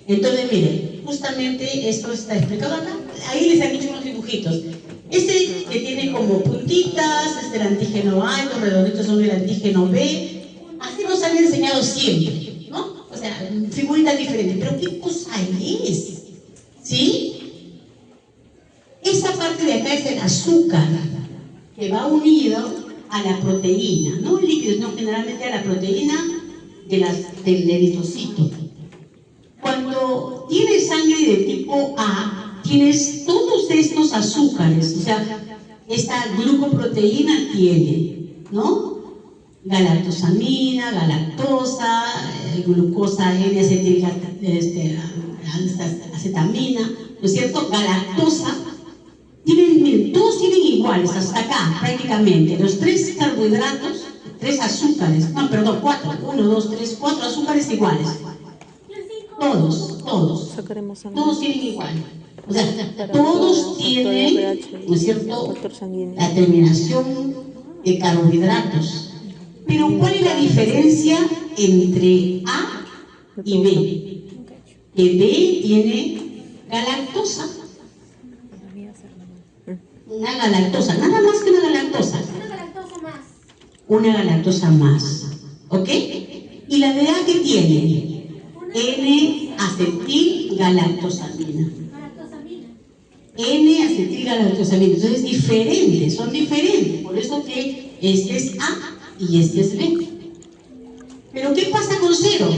Entonces miren, justamente esto está explicado acá. Ahí les han hecho unos dibujitos. Este que tiene como puntitas, es del antígeno A, los redonditos son del antígeno B. Así nos han enseñado siempre, ¿no? O sea, figuritas diferentes. Pero ¿qué cosa es? ¿Sí? Esa parte de acá es el azúcar, que va unido a la proteína, no líquidos, no, generalmente a la proteína del eritrocito. Cuando tienes sangre de tipo A, tienes todos estos azúcares, o sea, esta glucoproteína tiene, ¿no? Galactosamina, galactosa, glucosa N-acetamina, ¿no es cierto? Galactosa. Miren, todos tienen iguales hasta acá, prácticamente. Los 3 carbohidratos, 3 azúcares, no, perdón, 4, 1, 2, 3, 4 azúcares iguales. Todos tienen igual. O sea, todos tienen, ¿no es cierto?, la terminación de carbohidratos. Pero ¿cuál es la diferencia entre A y B? Que B tiene galactosa. Una galactosa, nada más que una galactosa. Una galactosa más. ¿Ok? ¿Y la de A qué tiene? N-acetilgalactosamina. N-acetilgalactosamina. Entonces es diferente, son diferentes. Por eso que este es A y este es B. Pero ¿qué pasa con cero?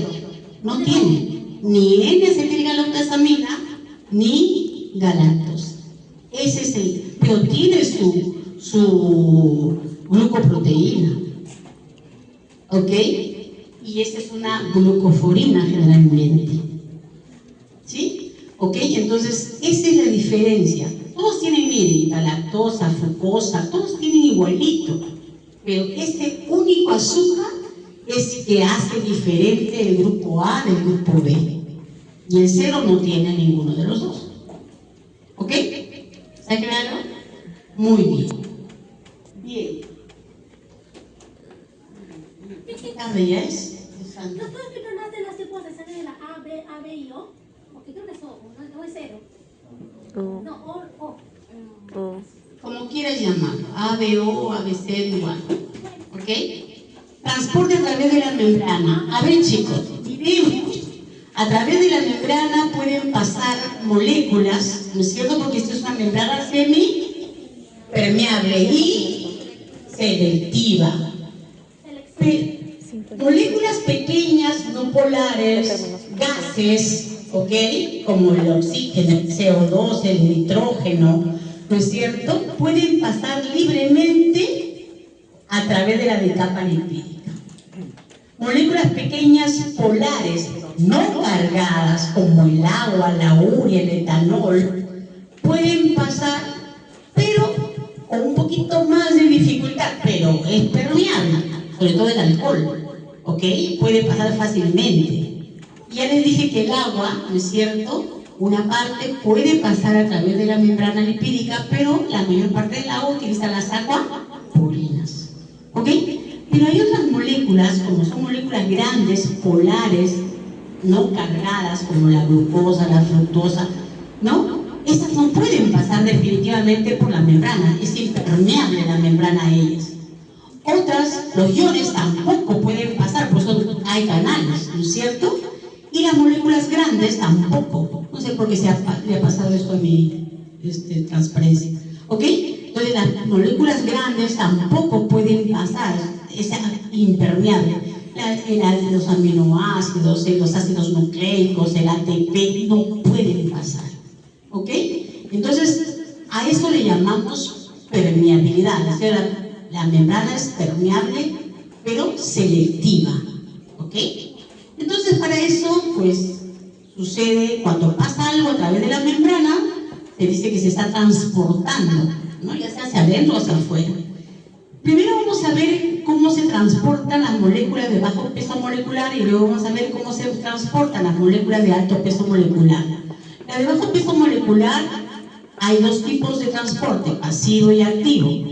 No tiene ni N-acetilgalactosamina ni galactosa. Ese es el, pero tiene su glucoproteína, ¿ok? Y esta es una glucoforina generalmente, ¿sí? ¿Ok? Entonces, esa es la diferencia. Todos tienen, miren, galactosa, fructosa, todos tienen igualito, pero este único azúcar es que hace diferente el grupo A del grupo B. Y el cero no tiene ninguno de los dos. ¿Ok? ¿Está claro? Muy bien. Bien. ¿Qué cabella es? ¿No puedo explicar de los tipos de sangre de la A, B y O? Porque creo que es O, no es cero. No, O. Como quieras llamarlo. A, B, O, A, B, C, igual. ¿Ok? Transporte a través de la membrana. A ver, chicos, miremos. A través de la membrana pueden pasar moléculas, ¿no es cierto? Porque esto es una membrana semipermeable y selectiva. Moléculas pequeñas, no polares, gases, ¿ok? Como el oxígeno, el CO2, el nitrógeno, ¿no es cierto? Pueden pasar libremente a través de la capa lipídica. Moléculas pequeñas polares, no cargadas, como el agua, la urea, el etanol, pueden pasar, pero con un poquito más de dificultad, pero es permeable, sobre todo el alcohol, ¿ok? Puede pasar fácilmente. Ya les dije que el agua, ¿no es cierto?, una parte puede pasar a través de la membrana lipídica, pero la mayor parte del agua utiliza las acuaporinas, ¿ok? Pero hay otras moléculas, como son moléculas grandes, polares, no cargadas, como la glucosa, la fructosa, ¿no? Estas no pueden pasar definitivamente por la membrana, es impermeable la membrana a ellas. Otras, los iones tampoco pueden pasar, por eso hay canales, ¿no es cierto? Y las moléculas grandes tampoco. No sé por qué le ha pasado esto a mi transparencia. ¿Ok? Entonces las moléculas grandes tampoco pueden pasar, es impermeable. Los aminoácidos, los ácidos nucleicos, el ATP no pueden pasar. ¿Ok? Entonces a eso le llamamos permeabilidad. O sea, la membrana es permeable pero selectiva. ¿Ok? Entonces para eso pues sucede cuando pasa algo a través de la membrana, se dice que se está transportando, ¿no? Ya sea hacia adentro o hacia afuera. Primero vamos a ver cómo se transportan las moléculas de bajo peso molecular y luego vamos a ver cómo se transportan las moléculas de alto peso molecular. La de bajo peso molecular hay dos tipos de transporte, pasivo y activo.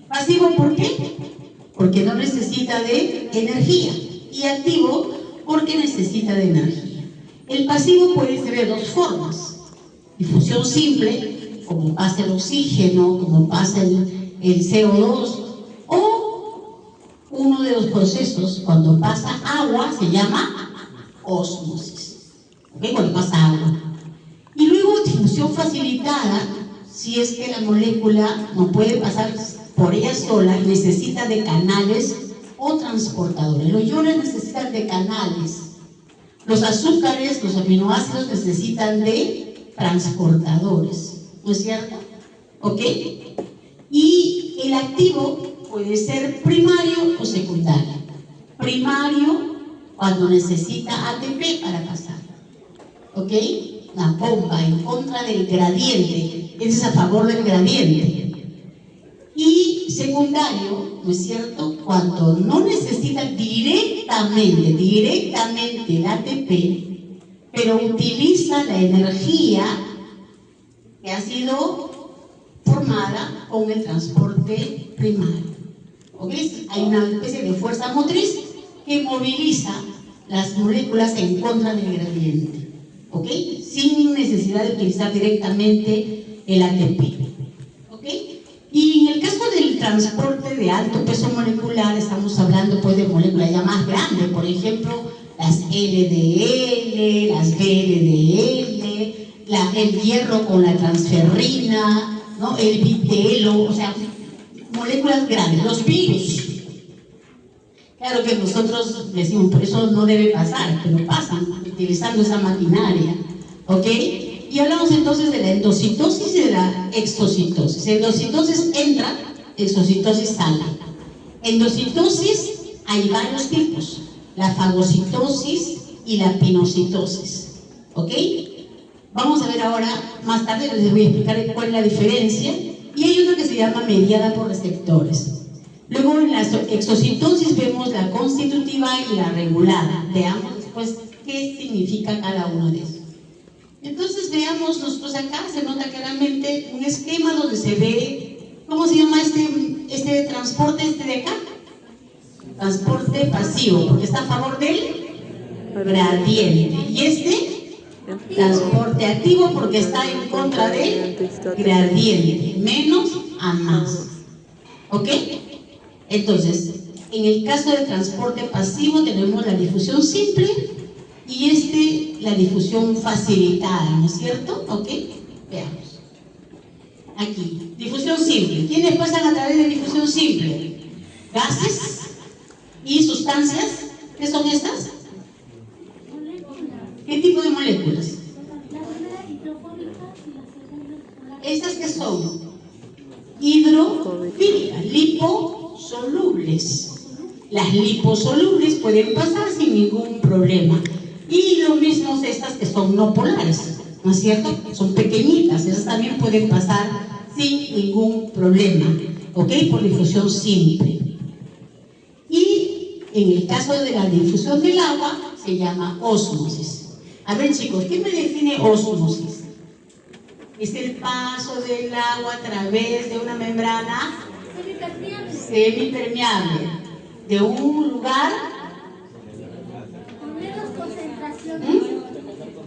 Pasivo, ¿por qué? Porque no necesita de energía, y activo porque necesita de energía. El pasivo puede ser de dos formas: difusión simple, como pasa el oxígeno, como pasa el CO2, o uno de los procesos, cuando pasa agua, se llama ósmosis, ¿ok? Cuando pasa agua. Y luego difusión facilitada, si es que la molécula no puede pasar por ella sola, necesita de canales o transportadores. Los iones necesitan de canales. Los azúcares, los aminoácidos necesitan de transportadores, ¿no es cierto? ¿Ok? Y el activo puede ser primario o secundario. Primario cuando necesita ATP para pasar, ¿ok? La bomba en contra del gradiente, ese es a favor del gradiente. Y secundario, ¿no es cierto?, cuando no necesita directamente el ATP, pero utiliza la energía que ha sido formada con el transporte primario. ¿Ok? Hay una especie de fuerza motriz que moviliza las moléculas en contra del gradiente, ¿ok? Sin necesidad de utilizar directamente el ATP, ¿ok? Y en el caso del transporte de alto peso molecular, estamos hablando pues de moléculas ya más grandes, por ejemplo, las LDL, las VLDL, el hierro con la transferrina, ¿no? El vitelo, o sea, moléculas grandes, los virus. Claro que nosotros decimos, por eso no debe pasar, pero pasan utilizando esa maquinaria, ¿ok? Y hablamos entonces de la endocitosis y de la exocitosis. Endocitosis entra, exocitosis sale. Endocitosis hay varios tipos: la fagocitosis y la pinocitosis, ¿ok? Vamos a ver ahora, más tarde les voy a explicar cuál es la diferencia. Y hay otra que se llama mediada por receptores. Luego en la exocitosis vemos la constitutiva y la regulada. Veamos después qué significa cada uno de esos. Entonces veamos nosotros acá, se nota claramente un esquema donde se ve, ¿cómo se llama este transporte, de acá? Transporte pasivo, porque está a favor del gradiente. Y este, transporte activo, porque está en contra del gradiente, menos a más. ¿Ok? Entonces, en el caso del transporte pasivo tenemos la difusión simple y la difusión facilitada, ¿no es cierto? ¿Ok? Veamos. Aquí, difusión simple. ¿Quiénes pasan a través de difusión simple? Gases y sustancias. ¿Qué son estas? ¿Qué tipo de moléculas? ¿Estas qué son? Hidrofílicas, liposolubles. Las liposolubles pueden pasar sin ningún problema. Y lo mismo estas que son no polares, ¿no es cierto? Son pequeñitas, esas también pueden pasar sin ningún problema, ¿ok? Por difusión simple. Y en el caso de la difusión del agua, se llama ósmosis. A ver, chicos, ¿qué me define ósmosis? Es el paso del agua a través de una membrana semipermeable de un lugar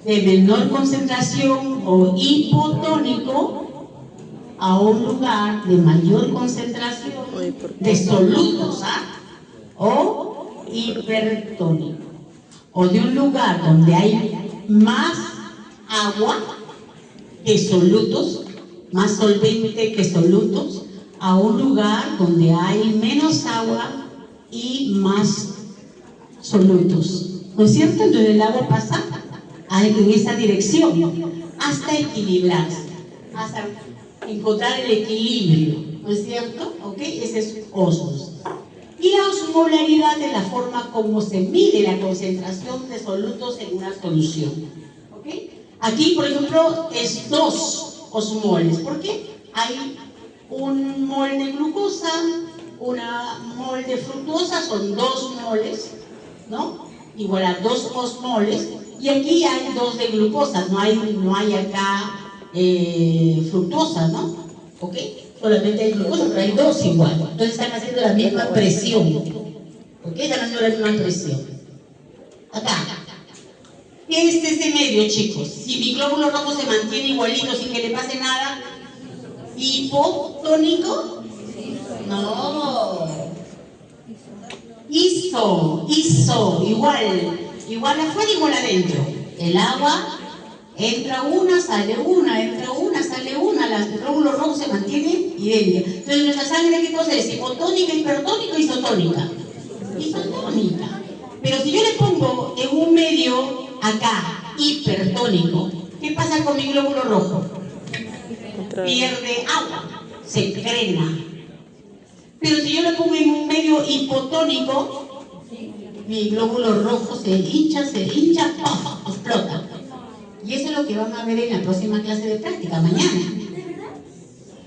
de menor concentración o hipotónico a un lugar de mayor concentración de solutos, o hipertónico, o de un lugar donde hay más agua que solutos, más solvente que solutos, a un lugar donde hay menos agua y más solutos, ¿no es cierto? Entonces el agua pasa en esa dirección hasta equilibrarse, hasta encontrar el equilibrio, ¿no es cierto? ¿Ok? Ese es ósmosis. Y la osmolaridad es la forma como se mide la concentración de solutos en una solución, ¿ok? Aquí, por ejemplo, es 2 osmoles. ¿Por qué? Hay un mol de glucosa, una mol de fructosa, son 2 moles, ¿no? Igual a 2 osmoles. Y aquí hay 2 de glucosa, no hay acá fructosa, ¿no? ¿Ok? Solamente hay glucosa, pero hay 2 igual. Entonces están haciendo la misma presión. ¿Ok? Están haciendo la misma presión. Acá. ¿Qué es ese medio, chicos? Si mi glóbulo rojo se mantiene igualito sin que le pase nada, ¿hipotónico? No. Iso, igual afuera, igual adentro. El agua entra una, sale una, entra una, sale una, el glóbulo rojo se mantiene idéntica. Entonces nuestra sangre, ¿qué cosa es? ¿Hipotónica, hipertónica o isotónica? Isotónica. Pero si yo le pongo en un medio acá, hipertónico, ¿qué pasa con mi glóbulo rojo? Pierde agua, se crena. Pero si yo le pongo en un medio hipotónico, mi glóbulo rojo se hincha, ¡puf! Explota. Y eso es lo que van a ver en la próxima clase de práctica, mañana.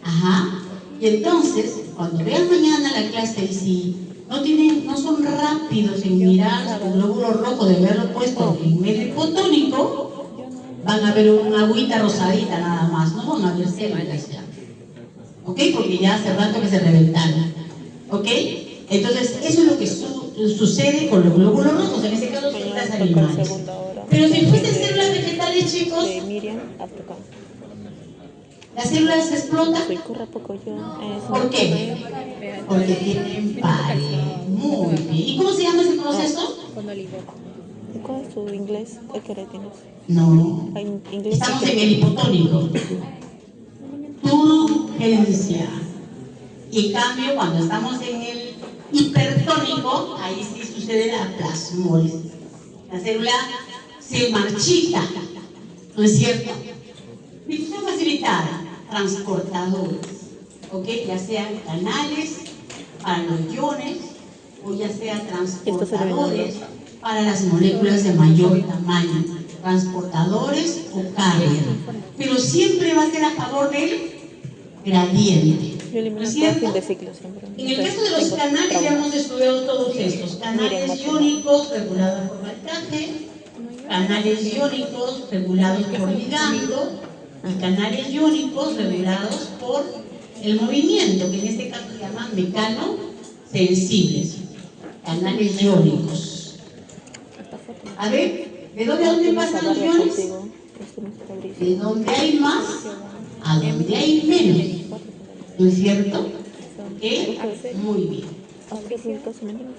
Ajá. Y entonces, cuando vean mañana la clase y si no son rápidos en mirar su glóbulo rojo de haberlo puesto en medio hipotónico, van a ver una agüita rosadita nada más, no van a ver células ya. ¿Ok? Porque ya hace rato que se reventaron. ¿Ok? Entonces, eso es lo que sucede con los glóbulos rojos, en este caso células animales. Pero si fuesen células vegetales, chicos, ¿las células explotan? ¿Por qué? Porque tienen pared. Muy bien. ¿Y cómo se llama ese proceso? ¿Cuál es tu inglés? No. Estamos en el hipotónico. Turgencia. Y en cambio, cuando estamos en el hipertónico, ahí sí sucede la plasmólisis. La célula se marchita, ¿no es cierto? Difusión facilitada, transportadores, ¿ok? Ya sean canales para los iones o ya sean transportadores para las moléculas de mayor tamaño, transportadores o carrier. Pero siempre va a ser a favor del gradiente. ¿No es cierto? En el caso de los canales ya hemos estudiado todos estos. Canales iónicos regulados por marcaje, canales iónicos regulados por ligando y canales iónicos regulados por el movimiento, que en este caso se llaman mecanosensibles. Canales iónicos. A ver, ¿de dónde a dónde pasan los iones? De donde hay más a donde hay menos. ¿No es cierto? ¿Ok? Muy bien.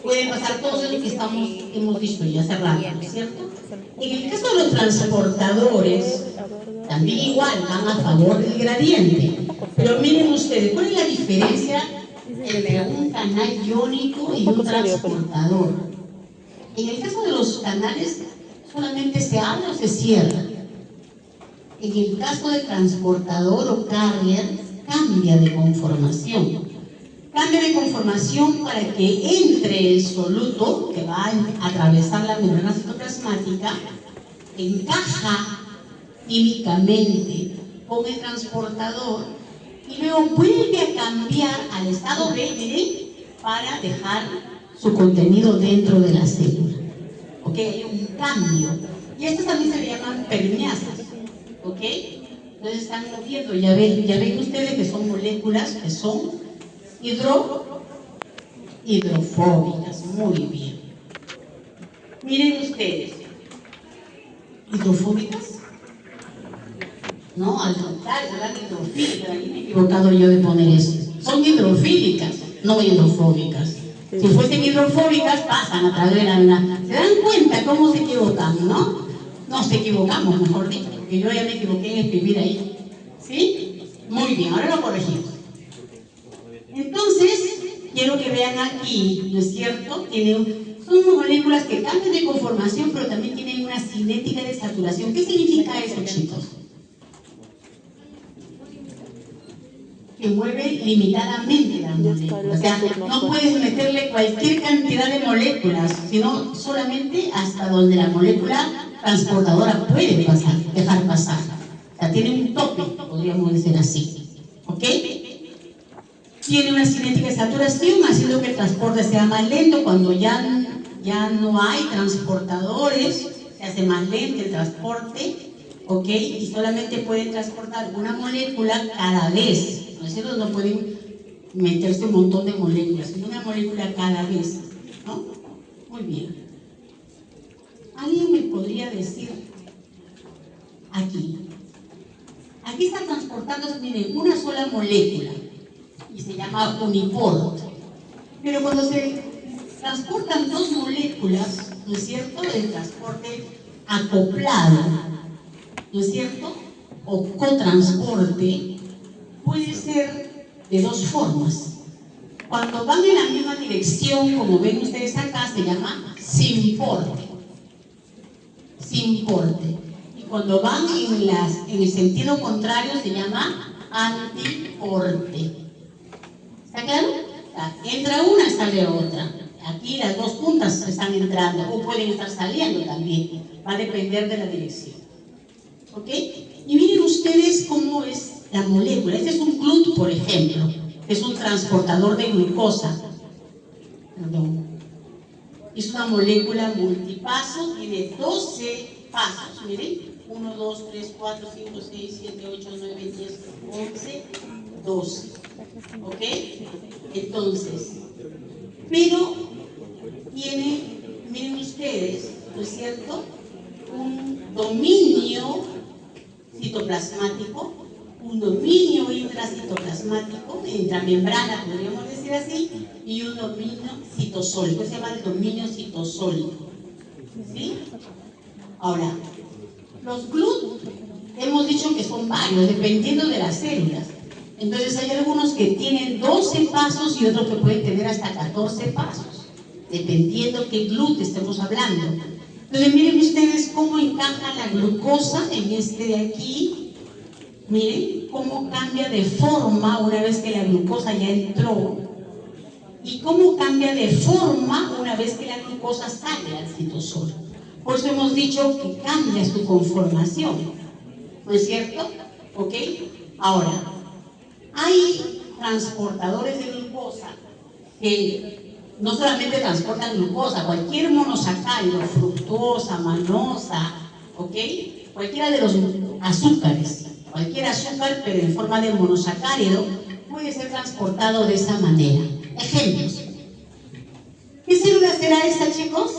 Pueden pasar todos los que hemos visto ya hace rato, ¿no es cierto? En el caso de los transportadores, también igual van a favor del gradiente. Pero miren ustedes, ¿cuál es la diferencia entre un canal iónico y un transportador? En el caso de los canales, solamente se abre o se cierra. En el caso de transportador o carrier, cambia de conformación. Cambia de conformación para que entre el soluto que va a atravesar la membrana citoplasmática, encaja químicamente con el transportador y luego vuelve a cambiar al estado B, miren, para dejar su contenido dentro de la célula. ¿Ok? Hay un cambio. Y estas también se le llaman permeasas. ¿Ok? Entonces están moviendo, ya ven ustedes que son moléculas que son hidrofóbicas. Muy bien. Miren ustedes. ¿Hidrofóbicas? No, al contrario, eran hidrofílicas. Ahí me he equivocado yo de poner eso. Son hidrofílicas, no hidrofóbicas. Si fuesen hidrofóbicas, pasan a través de la membrana. ¿Se dan cuenta cómo se equivocan, no? Nos equivocamos, mejor dicho, porque yo ya me equivoqué en escribir ahí. ¿Sí? Muy bien, ahora lo corregimos. Entonces, quiero que vean aquí, ¿no es cierto? Son moléculas que cambian de conformación, pero también tienen una cinética de saturación. ¿Qué significa eso, chicos? Que mueve limitadamente la molécula. O sea, no puedes meterle cualquier cantidad de moléculas, sino solamente hasta donde la molécula transportadora puede dejar pasar. O sea, tiene un tope, podríamos decir así. ¿Ok? Tiene una cinética de saturación, haciendo que el transporte sea más lento. Cuando ya no hay transportadores, se hace más lento el transporte. ¿Ok? Y solamente pueden transportar una molécula cada vez. ¿No es cierto? No pueden meterse un montón de moléculas, sino una molécula cada vez, ¿no? Muy bien. ¿Alguien me podría decir aquí. Aquí está transportándose, miren, una sola molécula y se llama uniport. Pero cuando se transportan dos moléculas, ¿no es cierto?, el transporte acoplado, ¿no es cierto?, o cotransporte, puede ser de dos formas. Cuando van en la misma dirección, como ven ustedes acá, se llama simporte. Simporte. Y cuando van en el sentido contrario, se llama antiporte. ¿Está claro? Entra una, sale otra. Aquí las dos puntas están entrando, o pueden estar saliendo también. Va a depender de la dirección. ¿Ok? Y miren ustedes cómo es la molécula. Este es un GLUT, por ejemplo, que es un transportador de glucosa. Perdón. Es una molécula multipaso, tiene 12 pasos. Miren, 1, 2, 3, 4, 5, 6, 7, 8, 9, 10, 11, 12. ¿Ok? Entonces, pero tiene, miren ustedes, ¿no es cierto?, un dominio citoplasmático, un dominio intracitoplasmático, intramembrana, podríamos decir así, y un dominio citosólico, se llama el dominio citosólico. ¿Sí? Ahora, los GLUT hemos dicho que son varios, dependiendo de las células. Entonces hay algunos que tienen 12 pasos y otros que pueden tener hasta 14 pasos, dependiendo qué GLUT estemos hablando. Entonces miren ustedes cómo encaja la glucosa en este de aquí. Miren cómo cambia de forma una vez que la glucosa ya entró, y cómo cambia de forma una vez que la glucosa sale al citosol. Por eso hemos dicho que cambia su conformación, ¿no es cierto? ¿Ok? Ahora, hay transportadores de glucosa que no solamente transportan glucosa, cualquier monosacárido, fructosa, manosa, ¿ok?, cualquiera de los azúcares, cualquier azúcar, pero en forma de monosacárido, puede ser transportado de esa manera. Ejemplos. ¿Qué célula será esta, chicos?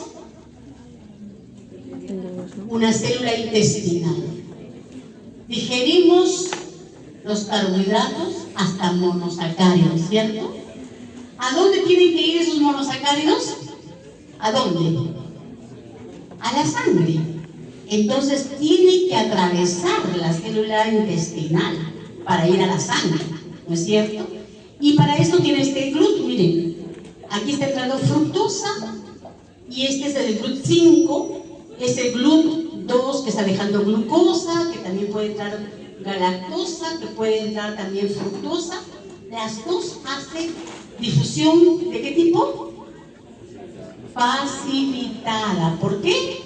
Una célula intestinal. Digerimos los carbohidratos hasta monosacáridos, ¿cierto? ¿A dónde tienen que ir esos monosacáridos? ¿A dónde? A la sangre. Entonces tiene que atravesar la célula intestinal para ir a la sangre, ¿no es cierto? Y para eso tiene este GLUT, miren, aquí está entrando fructosa y este es el GLUT 5, es el GLUT 2 que está dejando glucosa, que también puede entrar galactosa, que puede entrar también fructosa. Las dos hacen difusión, ¿de qué tipo? Facilitada. ¿Por qué?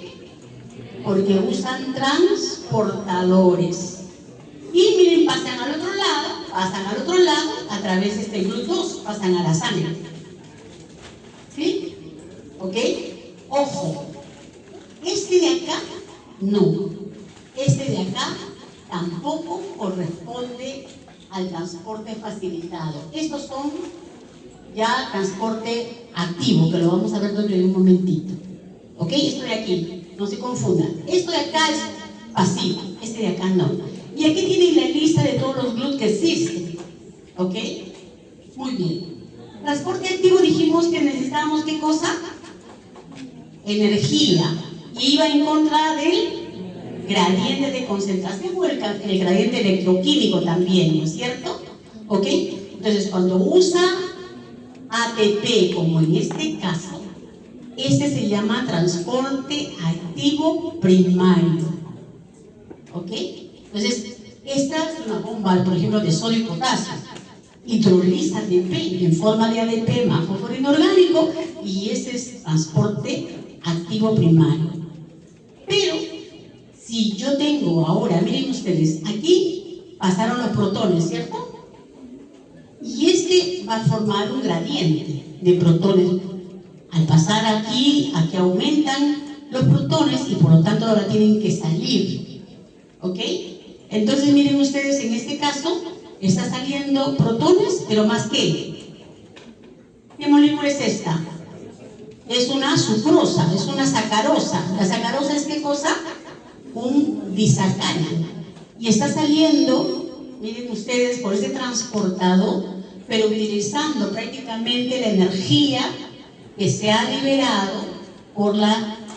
Porque usan transportadores. Y miren, pasan al otro lado, a través de este GLUT 2, pasan a la sangre. ¿Sí? ¿Ok? Ojo, este de acá, no. Este de acá tampoco corresponde al transporte facilitado. Estos son ya transporte activo, que lo vamos a ver dentro de un momentito. ¿Ok? Esto de aquí, no se confundan. Esto de acá es pasivo, este de acá no. Y aquí tienen la lista de todos los GLUT que existen. ¿Ok? Muy bien. Transporte activo dijimos que necesitábamos, ¿qué cosa? Energía. Y iba en contra del gradiente de concentración o el gradiente electroquímico también, ¿no es cierto? ¿Ok? Entonces, cuando usa ATP, como en este caso, este se llama transporte activo primario. ¿Ok? Entonces, esta es una bomba, por ejemplo, de sodio y potasio. Hidroliza ATP en forma de ADP más fósforo inorgánico, y ese es transporte activo primario. Pero si yo tengo ahora, miren ustedes, aquí pasaron los protones, ¿cierto? Y este va a formar un gradiente de protones. Al pasar aquí aumentan los protones y por lo tanto ahora tienen que salir. ¿Ok? Entonces miren ustedes, en este caso está saliendo protones, pero más que. ¿Qué molécula es esta? Es una sucrosa, es una sacarosa. ¿La sacarosa es qué cosa? Un disacárido. Y está saliendo, miren ustedes, por ese transportador, pero utilizando prácticamente la energía que se ha liberado por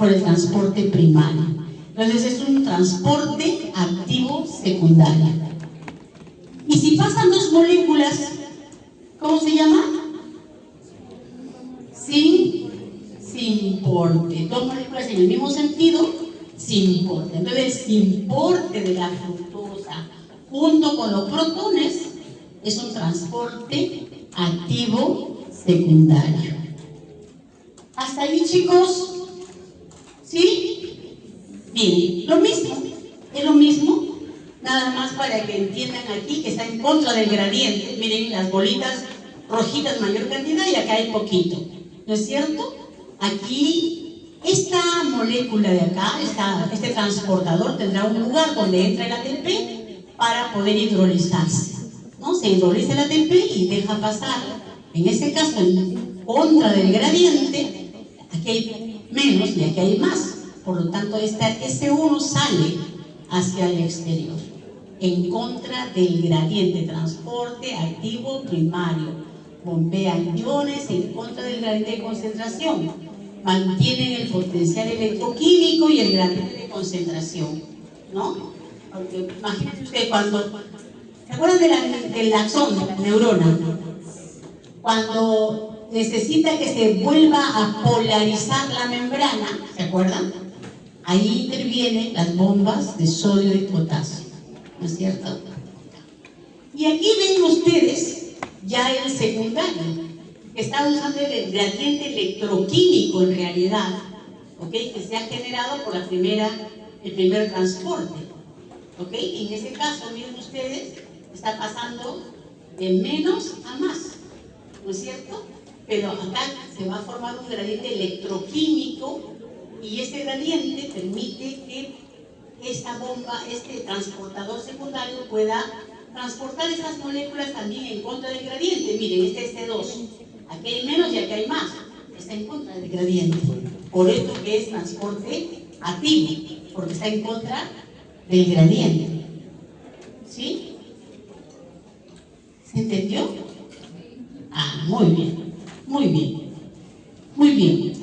el transporte primario. Entonces es un transporte activo secundario. Y si pasan dos moléculas, ¿cómo se llama? Sin porte. Dos moléculas en el mismo sentido, sin porte. Entonces el sin porte de la fructosa junto con los protones es un transporte activo secundario. ¿Hasta ahí, chicos? ¿Sí? Bien, lo mismo, es lo mismo, nada más para que entiendan aquí que está en contra del gradiente. Miren las bolitas rojitas mayor cantidad y acá hay poquito, ¿no es cierto? Aquí, esta molécula de acá, este transportador tendrá un lugar donde entra el ATP para poder hidrolizarse, ¿no? Se hidroliza el ATP y deja pasar, en este caso, en contra del gradiente. Aquí hay menos y aquí hay más. Por lo tanto, este 1 sale hacia el exterior, en contra del gradiente, transporte activo primario. Bombean iones en contra del gradiente de concentración. Mantienen el potencial electroquímico y el gradiente de concentración, ¿no? Porque imagínense usted cuando... ¿Se acuerdan del axón, de la neurona? Cuando necesita que se vuelva a polarizar la membrana, ¿se acuerdan? Ahí intervienen las bombas de sodio y potasio, ¿no es cierto? Y aquí ven ustedes ya el secundario, que está usando el gradiente electroquímico en realidad, ¿ok? Que se ha generado por el primer transporte, ¿ok? Y en este caso, miren ustedes, está pasando de menos a más, ¿no es cierto? Pero acá se va a formar un gradiente electroquímico y este gradiente permite que esta bomba, este transportador secundario pueda transportar esas moléculas también en contra del gradiente. Miren, este es C2, aquí hay menos y aquí hay más, está en contra del gradiente. Por esto que es transporte activo, porque está en contra del gradiente. ¿Sí? ¿Se entendió? Ah, muy bien, muy bien, muy bien.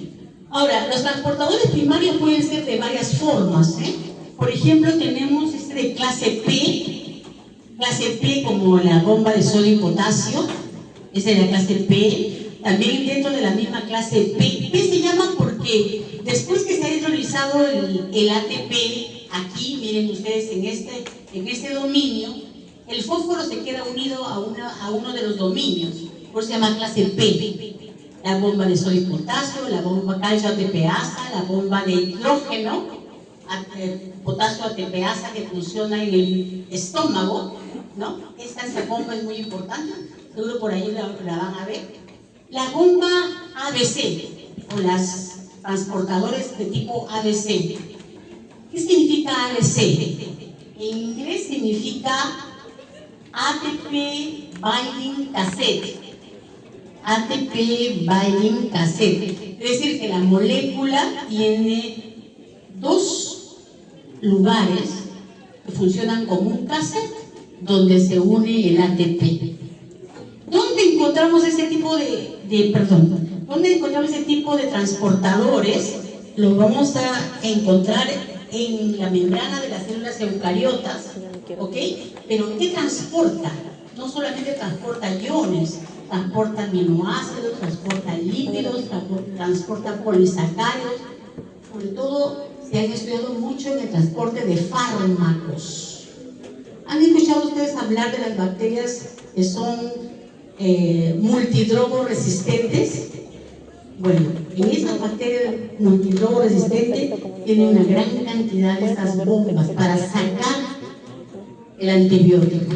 Ahora, los transportadores primarios pueden ser de varias formas, ¿eh? Por ejemplo, tenemos este de clase P como la bomba de sodio y potasio, esa es la clase P. También dentro de la misma clase P se llama porque después que se ha hidrolizado el ATP, aquí, miren ustedes, en este dominio, el fósforo se queda unido a uno de los dominios, por eso se llama clase P. La bomba de sodio y potasio, la bomba calcio ATPasa, la bomba de hidrógeno, potasio ATPasa que funciona en el estómago, ¿no? Esta bomba es muy importante, seguro por ahí la van a ver. La bomba ABC, o las transportadores de tipo ABC. ¿Qué significa ABC? En inglés significa ATP Binding Cassette. ATP Binding Cassette. Es decir, que la molécula tiene dos lugares que funcionan como un cassette donde se une el ATP. ¿Dónde encontramos ese tipo ¿dónde encontramos ese tipo de transportadores? Los vamos a encontrar en la membrana de las células eucariotas, ¿ok? Pero ¿qué transporta? No solamente transporta iones, transporta aminoácidos, transporta lípidos, transporta polisacáridos. Sobre todo se han estudiado mucho en el transporte de fármacos. ¿Han escuchado ustedes hablar de las bacterias que son multidrogo resistentes? Bueno, en esas bacterias multidrogo resistentes tienen una gran cantidad de estas bombas para sacar el antibiótico.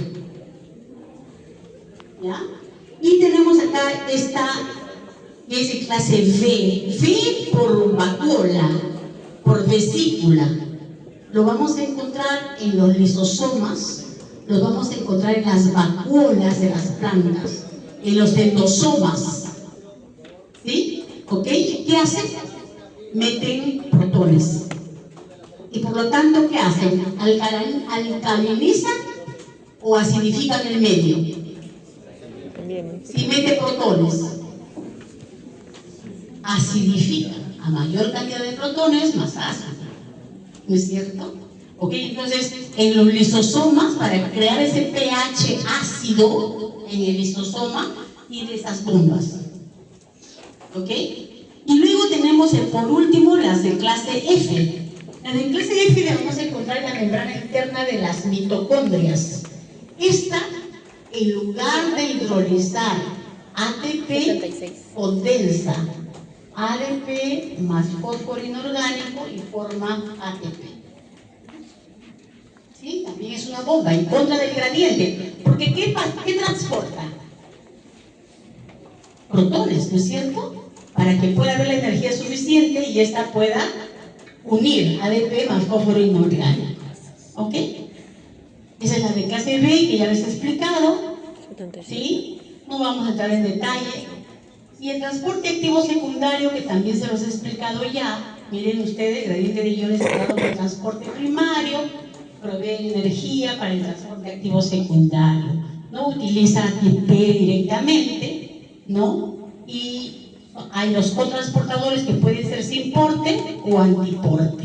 ¿Ya? Y tenemos acá esta que es de clase V por vacuola, por vesícula. Lo vamos a encontrar en los lisosomas, lo vamos a encontrar en las vacuolas de las plantas, en los endosomas. ¿Sí? ¿Ok? ¿Qué hacen? Meten protones. Y por lo tanto, ¿qué hacen? ¿Alcalinizan o acidifican el medio? Si mete protones, acidifica. A mayor cantidad de protones, más ácido. ¿No es cierto? ¿Ok? Entonces, en los lisosomas, para crear ese pH ácido en el lisosoma, tiene esas bombas. ¿Ok? Y luego tenemos, por último, las de clase F. Las de clase F le vamos a encontrar en la membrana interna de las mitocondrias. Esta, en lugar de hidrolizar ATP, 76. Condensa ADP más fósforo inorgánico y forma ATP. ¿Sí? También es una bomba en contra del gradiente. Porque ¿qué transporta? Protones, ¿no es cierto? Para que pueda haber la energía suficiente y esta pueda unir ADP más fósforo inorgánico. ¿Ok? Esa es la de clase B, que ya les he explicado. ¿Sí? No vamos a entrar en detalle. Y el transporte activo secundario, que también se los he explicado ya. Miren ustedes, gradiente de iones dado por transporte primario, provee energía para el transporte activo secundario. No utiliza ATP directamente, ¿no? Y hay los cotransportadores que pueden ser sin porte o antiporte.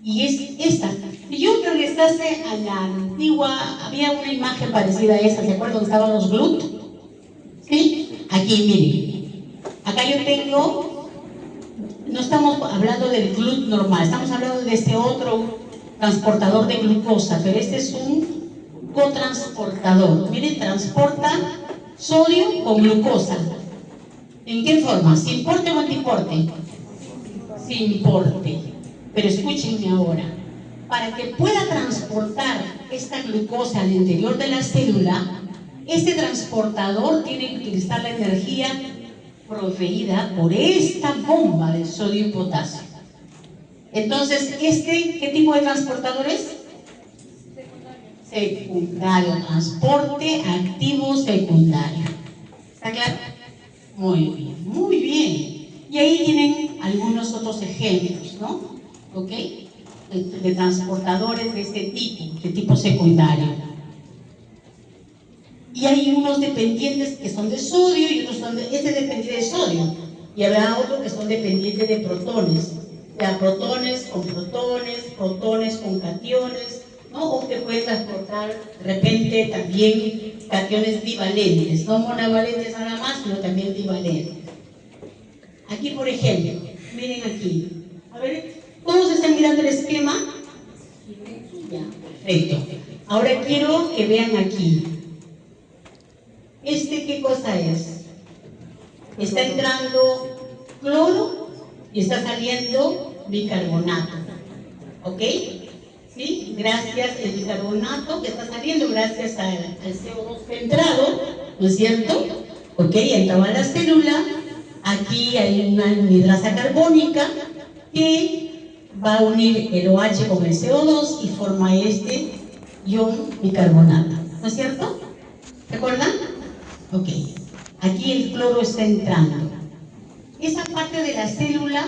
Y es esta. Yo regresase a la antigua, había una imagen parecida a esa, ¿se acuerdan dónde estaban los GLUT? ¿Sí? Aquí, miren. Acá yo tengo, no estamos hablando del GLUT normal, estamos hablando de este otro transportador de glucosa, pero este es un cotransportador. Miren, transporta sodio con glucosa. ¿En qué forma? ¿Sin porte o antiporte? Sin porte. Pero escúchenme ahora. Para que pueda transportar esta glucosa al interior de la célula, este transportador tiene que utilizar la energía proveída por esta bomba de sodio y potasio. Entonces, ¿qué tipo de transportador es? Secundario, transporte activo secundario. ¿Está claro? Muy bien, muy bien. Y ahí tienen algunos otros ejemplos, ¿no? ¿Ok? De transportadores de este tipo, de tipo secundario. Y hay unos dependientes que son de sodio y otros son de... Este es dependiente de sodio. Y habrá otros que son dependientes de protones. O sea, protones con cationes, ¿no? O que pueden transportar de repente también cationes divalentes, no monovalentes nada más, sino también divalentes. Aquí, por ejemplo, miren aquí. A ver, ¿todos están mirando el esquema? Ya, perfecto. Ahora quiero que vean aquí. ¿Qué cosa es? Está entrando cloro y está saliendo bicarbonato. ¿Ok? ¿Sí? Gracias al bicarbonato que está saliendo, gracias al CO2 que ha entrado, ¿no es cierto? ¿Ok? Entraba a la célula. Aquí hay una anhidrasa carbónica que va a unir el OH con el CO2 y forma este ion bicarbonato. ¿No es cierto? ¿Recuerdan? Ok. Aquí el cloro está entrando. Esa parte de la célula